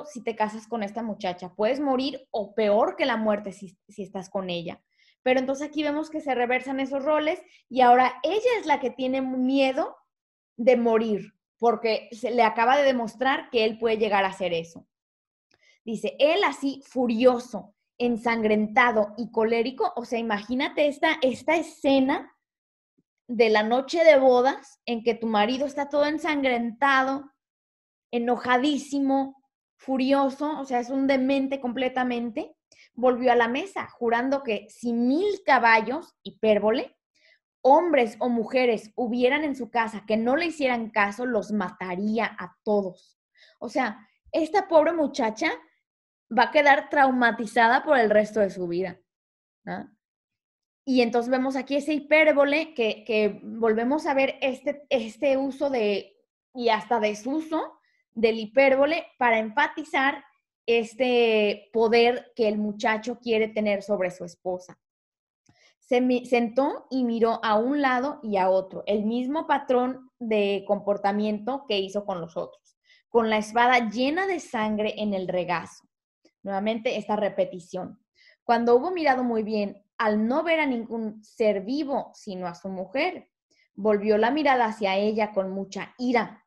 Speaker 1: si te casas con esta muchacha. Puedes morir o peor que la muerte si estás con ella. Pero entonces aquí vemos que se reversan esos roles y ahora ella es la que tiene miedo de morir porque se le acaba de demostrar que él puede llegar a hacer eso. Dice, él así furioso, ensangrentado y colérico, o sea, imagínate esta escena de la noche de bodas en que tu marido está todo ensangrentado, enojadísimo, furioso, o sea, es un demente completamente, volvió a la mesa, jurando que si 1000 caballos, hipérbole, hombres o mujeres hubieran en su casa que no le hicieran caso, los mataría a todos. O sea, esta pobre muchacha va a quedar traumatizada por el resto de su vida, ¿no? Y entonces vemos aquí ese hipérbole que volvemos a ver este uso y hasta desuso del hipérbole para enfatizar este poder que el muchacho quiere tener sobre su esposa. Se sentó y miró a un lado y a otro, el mismo patrón de comportamiento que hizo con los otros, con la espada llena de sangre en el regazo. Nuevamente esta repetición. Cuando hubo mirado muy bien, al no ver a ningún ser vivo, sino a su mujer, volvió la mirada hacia ella con mucha ira.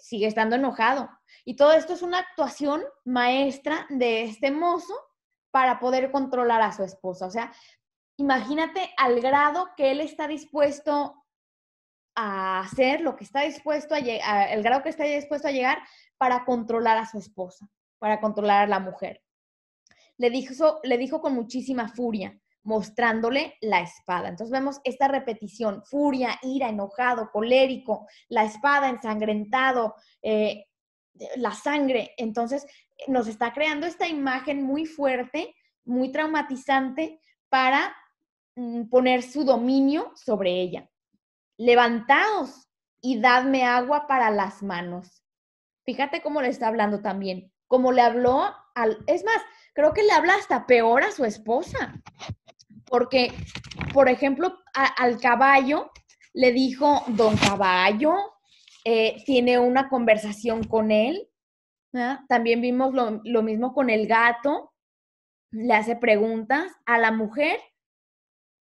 Speaker 1: Sigue estando enojado. Y todo esto es una actuación maestra de este mozo para poder controlar a su esposa. O sea, imagínate al grado que él está dispuesto a hacer, lo que está dispuesto el grado que está dispuesto a llegar para controlar a su esposa, para controlar a la mujer. Le dijo con muchísima furia, mostrándole la espada. Entonces vemos esta repetición, furia, ira, enojado, colérico, la espada, ensangrentado, la sangre. Entonces nos está creando esta imagen muy fuerte, muy traumatizante para poner su dominio sobre ella. Levantaos y dadme agua para las manos. Fíjate cómo le está hablando también, como le habló es más, creo que le habla hasta peor a su esposa, porque, por ejemplo, al caballo le dijo, don caballo, tiene una conversación con él, ¿verdad? También vimos lo mismo con el gato, le hace preguntas, a la mujer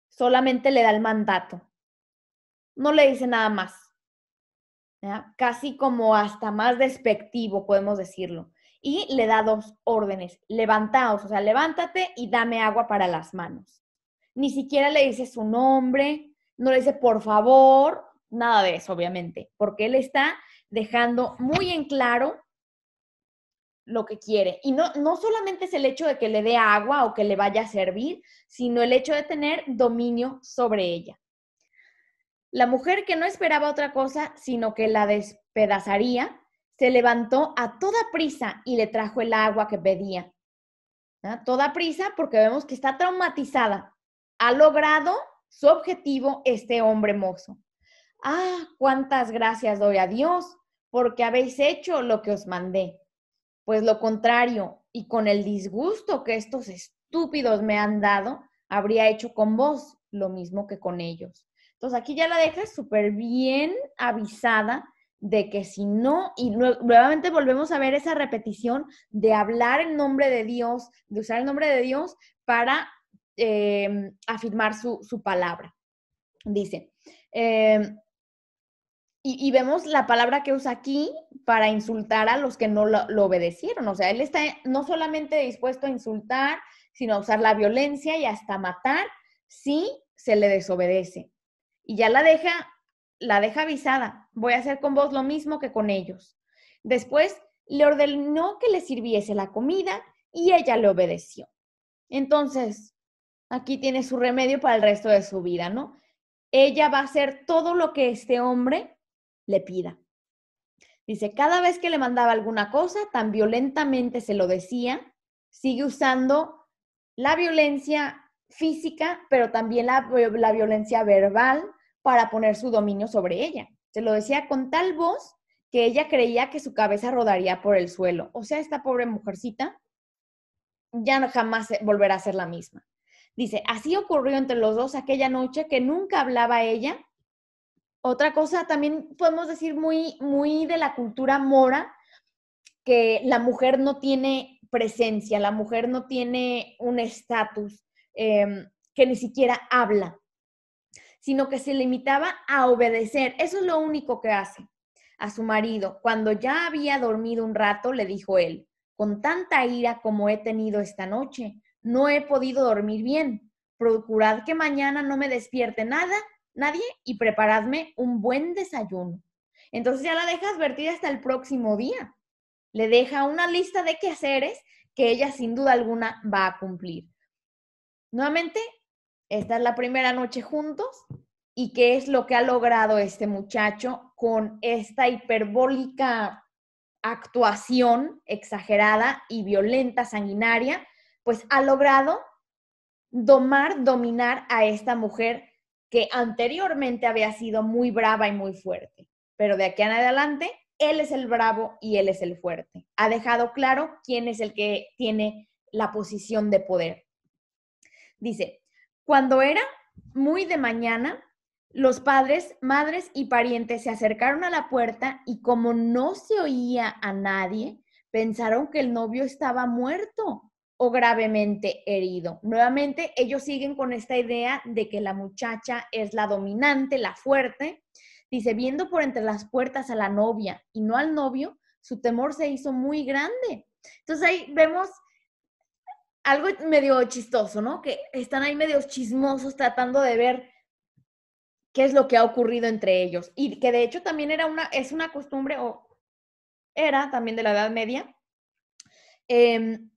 Speaker 1: solamente le da el mandato, no le dice nada más, ¿verdad? Casi como hasta más despectivo, podemos decirlo. Y le da 2 órdenes, levantaos, o sea, levántate y dame agua para las manos. Ni siquiera le dice su nombre, no le dice por favor, nada de eso, obviamente, porque él está dejando muy en claro lo que quiere. Y no solamente es el hecho de que le dé agua o que le vaya a servir, sino el hecho de tener dominio sobre ella. La mujer, que no esperaba otra cosa, sino que la despedazaría, se levantó a toda prisa y le trajo el agua que pedía. ¿Ah? Toda prisa porque vemos que está traumatizada. Ha logrado su objetivo este hombre mozo. Ah, cuántas gracias doy a Dios porque habéis hecho lo que os mandé. Pues lo contrario, y con el disgusto que estos estúpidos me han dado, habría hecho con vos lo mismo que con ellos. Entonces aquí ya la dejas súper bien avisada de que si no, y nuevamente volvemos a ver esa repetición de hablar en nombre de Dios, de usar el nombre de Dios para afirmar su palabra. Dice, y vemos la palabra que usa aquí para insultar a los que no lo obedecieron. O sea, él está no solamente dispuesto a insultar, sino a usar la violencia y hasta matar si se le desobedece. Y ya la deja avisada. Voy a hacer con vos lo mismo que con ellos. Después le ordenó que le sirviese la comida y ella le obedeció. Entonces, aquí tiene su remedio para el resto de su vida, ¿no? Ella va a hacer todo lo que este hombre le pida. Dice, cada vez que le mandaba alguna cosa, tan violentamente se lo decía, sigue usando la violencia física, pero también la violencia verbal para poner su dominio sobre ella. Se lo decía con tal voz que ella creía que su cabeza rodaría por el suelo. O sea, esta pobre mujercita ya no jamás volverá a ser la misma. Dice, así ocurrió entre los dos aquella noche que nunca hablaba ella. Otra cosa también podemos decir muy, muy de la cultura mora, que la mujer no tiene presencia, la mujer no tiene un estatus, que ni siquiera habla, sino que se limitaba a obedecer. Eso es lo único que hace a su marido. Cuando ya había dormido un rato, le dijo él, con tanta ira como he tenido esta noche, no he podido dormir bien. Procurad que mañana no me despierte nadie y preparadme un buen desayuno. Entonces ya la deja advertida hasta el próximo día. Le deja una lista de quehaceres que ella sin duda alguna va a cumplir. Nuevamente, esta es la primera noche juntos y qué es lo que ha logrado este muchacho con esta hiperbólica actuación exagerada y violenta, sanguinaria, pues ha logrado dominar a esta mujer que anteriormente había sido muy brava y muy fuerte. Pero de aquí en adelante, él es el bravo y él es el fuerte. Ha dejado claro quién es el que tiene la posición de poder. Dice, cuando era muy de mañana, los padres, madres y parientes se acercaron a la puerta y como no se oía a nadie, pensaron que el novio estaba muerto o gravemente herido. Nuevamente, ellos siguen con esta idea de que la muchacha es la dominante, la fuerte. Dice, viendo por entre las puertas a la novia y no al novio, su temor se hizo muy grande. Entonces ahí vemos algo medio chistoso, ¿no? Que están ahí medios chismosos tratando de ver qué es lo que ha ocurrido entre ellos. Y que de hecho también es una costumbre, o era también de la Edad Media,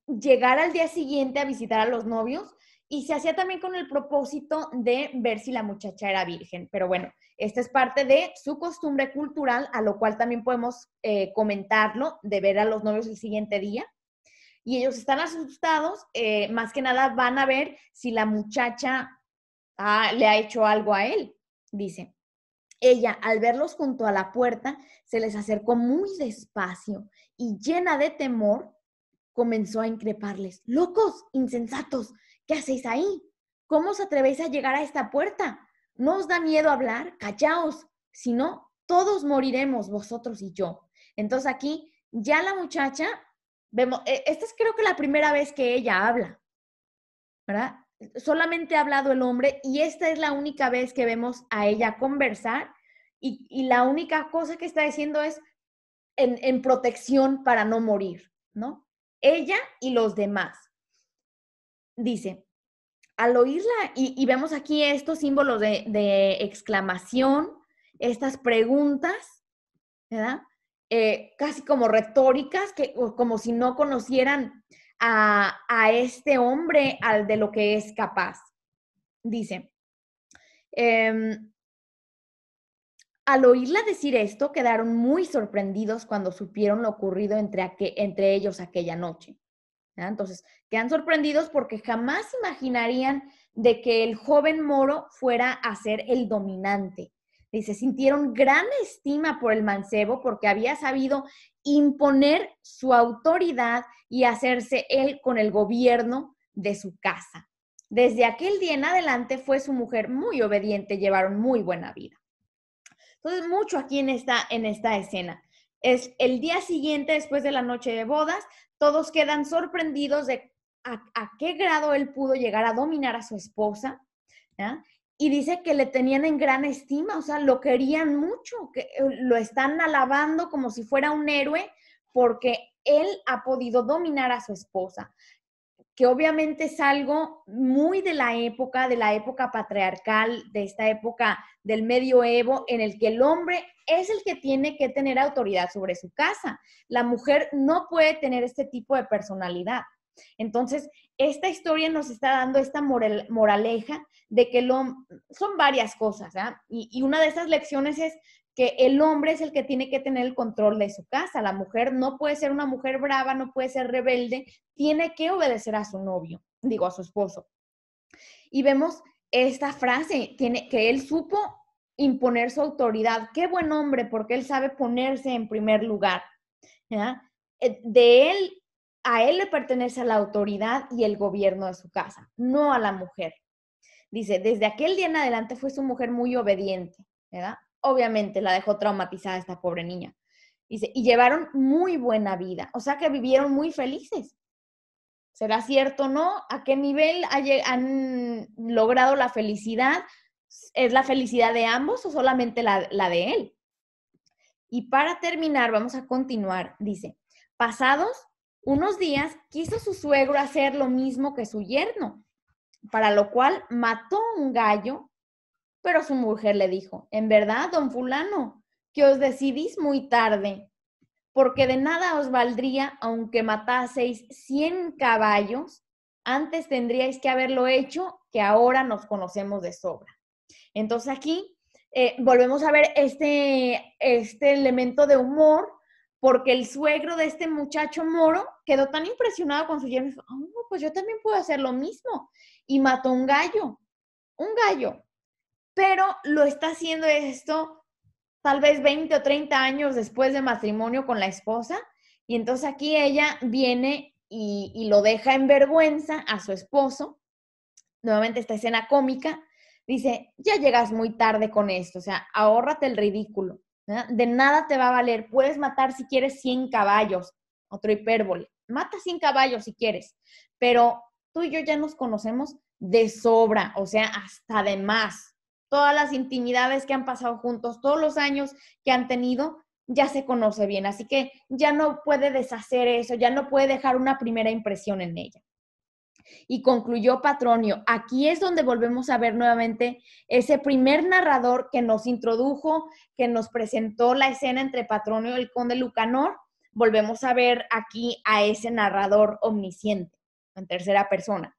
Speaker 1: llegar al día siguiente a visitar a los novios y se hacía también con el propósito de ver si la muchacha era virgen. Pero bueno, esta es parte de su costumbre cultural, a lo cual también podemos comentarlo, de ver a los novios el siguiente día. Y ellos están asustados, más que nada van a ver si la muchacha le ha hecho algo a él, dice. Ella, al verlos junto a la puerta, se les acercó muy despacio y llena de temor, comenzó a increparles. ¡Locos, insensatos! ¿Qué hacéis ahí? ¿Cómo os atrevéis a llegar a esta puerta? ¿No os da miedo hablar? Callaos, si no, todos moriremos, vosotros y yo. Entonces aquí ya la muchacha, vemos, esta es creo que la primera vez que ella habla, ¿verdad? Solamente ha hablado el hombre y esta es la única vez que vemos a ella conversar y la única cosa que está diciendo es en protección para no morir, ¿no? Ella y los demás. Dice, al oírla, y vemos aquí estos símbolos de exclamación, estas preguntas, ¿verdad? Casi como retóricas, como si no conocieran a este hombre, de lo que es capaz. Dice, al oírla decir esto, quedaron muy sorprendidos cuando supieron lo ocurrido entre ellos aquella noche. ¿Ya? Entonces, quedan sorprendidos porque jamás imaginarían de que el joven moro fuera a ser el dominante. Dice, sintieron gran estima por el mancebo porque había sabido imponer su autoridad y hacerse él con el gobierno de su casa. Desde aquel día en adelante fue su mujer muy obediente, llevaron muy buena vida. Entonces, mucho aquí en esta escena. Es el día siguiente, después de la noche de bodas, todos quedan sorprendidos de a qué grado él pudo llegar a dominar a su esposa, ¿ya? Y dice que le tenían en gran estima, o sea, lo querían mucho, que lo están alabando como si fuera un héroe porque él ha podido dominar a su esposa, que obviamente es algo muy de la época patriarcal, de esta época del medioevo, en el que el hombre es el que tiene que tener autoridad sobre su casa. La mujer no puede tener este tipo de personalidad. Entonces, esta historia nos está dando esta moraleja de que son varias cosas, ¿eh? Y una de esas lecciones es que el hombre es el que tiene que tener el control de su casa. La mujer no puede ser una mujer brava, no puede ser rebelde, tiene que obedecer a su novio, digo, a su esposo. Y vemos esta frase, que él supo imponer su autoridad. Qué buen hombre, porque él sabe ponerse en primer lugar, ¿ya? A él le pertenece la autoridad y el gobierno de su casa, no a la mujer. Dice, desde aquel día en adelante fue su mujer muy obediente, ¿verdad? Obviamente la dejó traumatizada esta pobre niña. Dice, y llevaron muy buena vida, o sea que vivieron muy felices. ¿Será cierto o no? ¿A qué nivel han logrado la felicidad? ¿Es la felicidad de ambos o solamente la de él? Y para terminar, vamos a continuar. Dice, pasados unos días, quiso su suegro hacer lo mismo que su yerno, para lo cual mató un gallo, pero su mujer le dijo, en verdad, don fulano, que os decidís muy tarde. porque de nada os valdría aunque mataseis 100 caballos, antes tendríais que haberlo hecho, que ahora nos conocemos de sobra. Entonces aquí volvemos a ver este elemento de humor, porque el suegro de este muchacho moro quedó tan impresionado con su yerno, oh, pues yo también puedo hacer lo mismo, y mató un gallo, pero lo está haciendo esto tal vez 20 o 30 años después de matrimonio con la esposa, y entonces aquí ella viene y lo deja en vergüenza a su esposo. Nuevamente esta escena cómica, dice, ya llegas muy tarde con esto, o sea, ahórrate el ridículo, ¿verdad? De nada te va a valer, puedes matar si quieres 100 caballos, otro hipérbole, mata 100 caballos si quieres, pero tú y yo ya nos conocemos de sobra, o sea, hasta de más. Todas las intimidades que han pasado juntos, todos los años que han tenido, ya se conoce bien, así que ya no puede deshacer eso, ya no puede dejar una primera impresión en ella. Y concluyó Patronio. Aquí es donde volvemos a ver nuevamente ese primer narrador que nos introdujo, que nos presentó la escena entre Patronio y el conde Lucanor. Volvemos a ver aquí a ese narrador omnisciente, en tercera persona.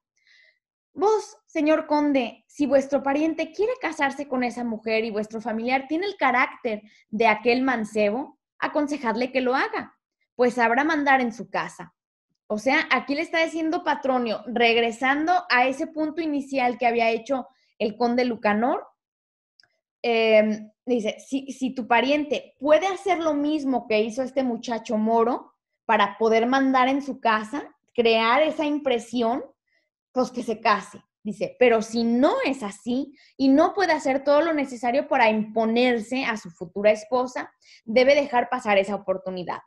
Speaker 1: Vos, señor conde, si vuestro pariente quiere casarse con esa mujer y vuestro familiar tiene el carácter de aquel mancebo, aconsejadle que lo haga, pues sabrá mandar en su casa. O sea, aquí le está diciendo Patronio, regresando a ese punto inicial que había hecho el conde Lucanor, dice, si tu pariente puede hacer lo mismo que hizo este muchacho moro para poder mandar en su casa, crear esa impresión, pues que se case. Dice, pero si no es así y no puede hacer todo lo necesario para imponerse a su futura esposa, debe dejar pasar esa oportunidad.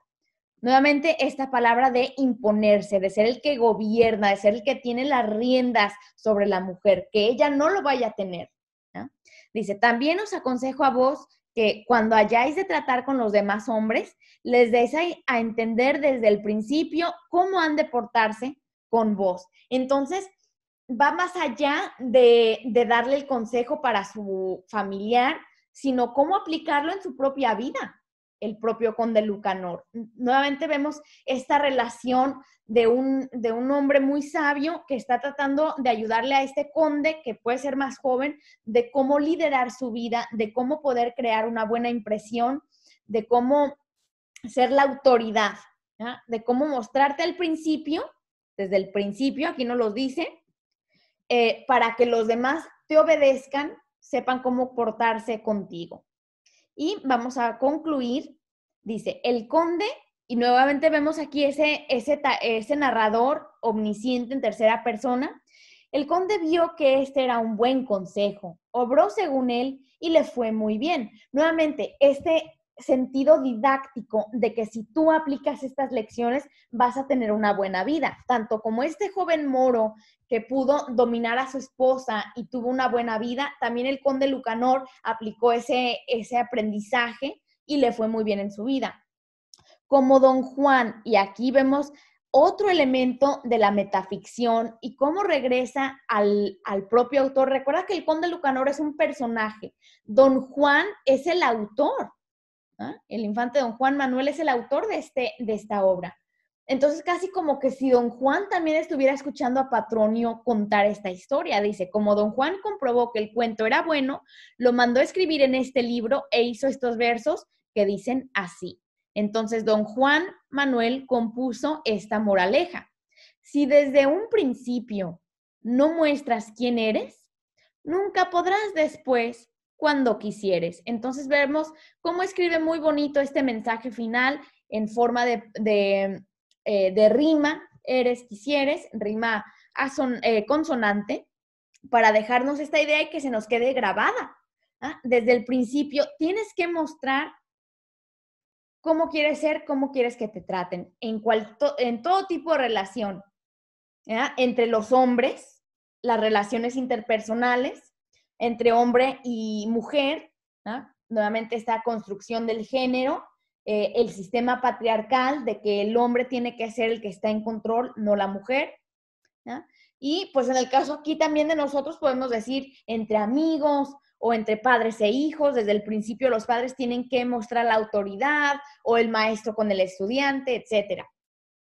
Speaker 1: Nuevamente, esta palabra de imponerse, de ser el que gobierna, de ser el que tiene las riendas sobre la mujer, que ella no lo vaya a tener, ¿no? Dice, también os aconsejo a vos que cuando hayáis de tratar con los demás hombres, les deis a entender desde el principio cómo han de portarse con vos. Entonces, va más allá de darle el consejo para su familiar, sino cómo aplicarlo en su propia vida, el propio conde Lucanor. Nuevamente vemos esta relación de un hombre muy sabio que está tratando de ayudarle a este conde, que puede ser más joven, de cómo liderar su vida, de cómo poder crear una buena impresión, de cómo ser la autoridad, ¿ya? De cómo mostrarte al principio, desde el principio, aquí nos lo dice, para que los demás te obedezcan, sepan cómo portarse contigo. Y vamos a concluir, dice, el conde, y nuevamente vemos aquí ese narrador omnisciente en tercera persona, el conde vio que este era un buen consejo, obró según él y le fue muy bien. Nuevamente, este sentido didáctico de que si tú aplicas estas lecciones vas a tener una buena vida, tanto como este joven moro que pudo dominar a su esposa y tuvo una buena vida, también el conde Lucanor aplicó ese aprendizaje y le fue muy bien en su vida. Como Don Juan, y aquí vemos otro elemento de la metaficción y cómo regresa al propio autor. Recuerda que el conde Lucanor es un personaje, Don Juan es el autor, ¿eh? El infante Don Juan Manuel es el autor de esta obra. Entonces, casi como que si Don Juan también estuviera escuchando a Patronio contar esta historia. Dice, como Don Juan comprobó que el cuento era bueno, lo mandó a escribir en este libro e hizo estos versos que dicen así. Entonces, Don Juan Manuel compuso esta moraleja. Si desde un principio no muestras quién eres, nunca podrás después cuando quisieres. Entonces, vemos cómo escribe muy bonito este mensaje final en forma de rima, eres, quisieres, rima consonante, para dejarnos esta idea y que se nos quede grabada. ¿Ah? Desde el principio tienes que mostrar cómo quieres ser, cómo quieres que te traten, en todo tipo de relación, ¿ya? Entre los hombres, las relaciones interpersonales, entre hombre y mujer, ¿ya? Nuevamente esta construcción del género, el sistema patriarcal de que el hombre tiene que ser el que está en control, no la mujer, ¿ya? Y pues en el caso aquí también de nosotros podemos decir entre amigos o entre padres e hijos. Desde el principio los padres tienen que mostrar la autoridad o el maestro con el estudiante, etcétera.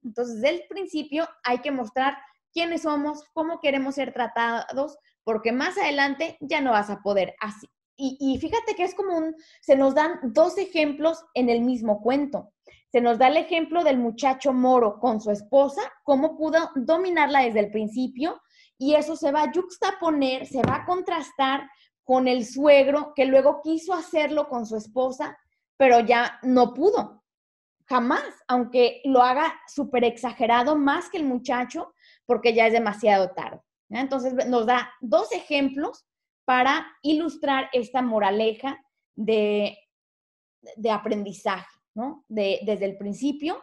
Speaker 1: Entonces, desde el principio hay que mostrar quiénes somos, cómo queremos ser tratados, porque más adelante ya no vas a poder así. Y fíjate que es como se nos dan dos ejemplos en el mismo cuento. Se nos da el ejemplo del muchacho moro con su esposa, cómo pudo dominarla desde el principio, y eso se va a yuxtaponer, se va a contrastar con el suegro que luego quiso hacerlo con su esposa, pero ya no pudo, jamás, aunque lo haga súper exagerado más que el muchacho, porque ya es demasiado tarde. Entonces nos da dos ejemplos para ilustrar esta moraleja de aprendizaje, ¿no? Desde el principio,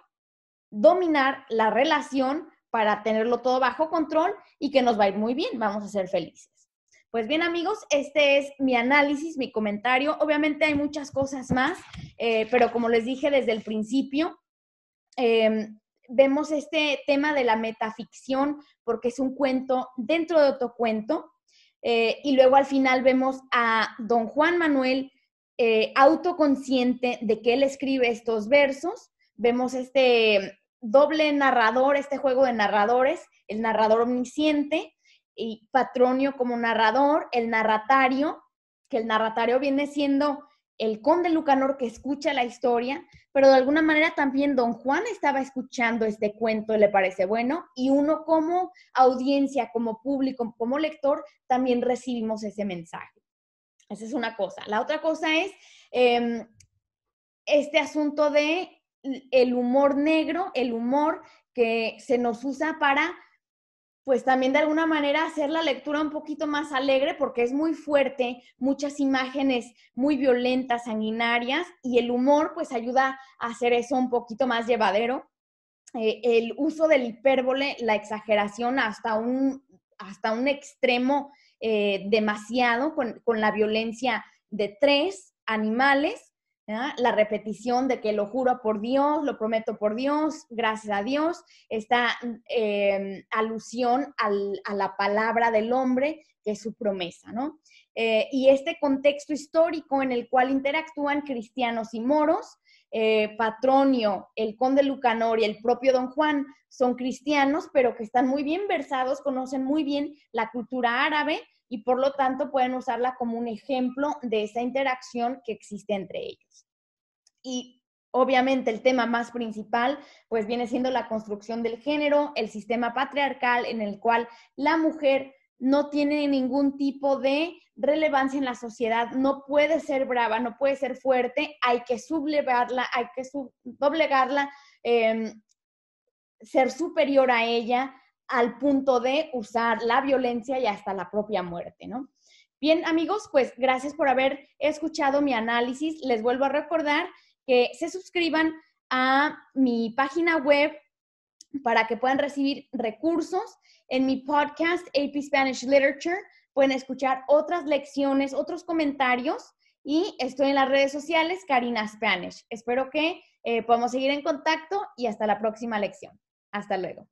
Speaker 1: dominar la relación para tenerlo todo bajo control y que nos va a ir muy bien, vamos a ser felices. Pues bien, amigos, este es mi análisis, mi comentario. Obviamente hay muchas cosas más, pero como les dije desde el principio, vemos este tema de la metaficción porque es un cuento dentro de otro cuento. Y luego al final vemos a don Juan Manuel autoconsciente de que él escribe estos versos. Vemos este doble narrador, este juego de narradores, el narrador omnisciente y Patronio como narrador, el narratario, que el narratario viene siendo el conde Lucanor que escucha la historia, pero de alguna manera también don Juan estaba escuchando este cuento y le parece bueno, y uno como audiencia, como público, como lector, también recibimos ese mensaje. Esa es una cosa. La otra cosa es este asunto de el humor negro, el humor que se nos usa para, pues también de alguna manera hacer la lectura un poquito más alegre porque es muy fuerte, muchas imágenes muy violentas, sanguinarias, y el humor pues ayuda a hacer eso un poquito más llevadero. El uso del hipérbole, la exageración hasta un extremo demasiado con la violencia de 3 animales, ¿verdad? La repetición de que lo juro por Dios, lo prometo por Dios, gracias a Dios, esta alusión a la palabra del hombre, que es su promesa, ¿no? Y este contexto histórico en el cual interactúan cristianos y moros, Patronio, el conde Lucanor y el propio don Juan son cristianos, pero que están muy bien versados, conocen muy bien la cultura árabe y por lo tanto pueden usarla como un ejemplo de esa interacción que existe entre ellos. Y obviamente el tema más principal pues viene siendo la construcción del género, el sistema patriarcal en el cual la mujer no tiene ningún tipo de relevancia en la sociedad, no puede ser brava, no puede ser fuerte, hay que sublevarla, hay que doblegarla, ser superior a ella al punto de usar la violencia y hasta la propia muerte, ¿no? Bien, amigos, pues gracias por haber escuchado mi análisis. Les vuelvo a recordar que se suscriban a mi página web para que puedan recibir recursos. En mi podcast, AP Spanish Literature, pueden escuchar otras lecciones, otros comentarios, y estoy en las redes sociales, Karina Spanish. Espero que podamos seguir en contacto y hasta la próxima lección. Hasta luego.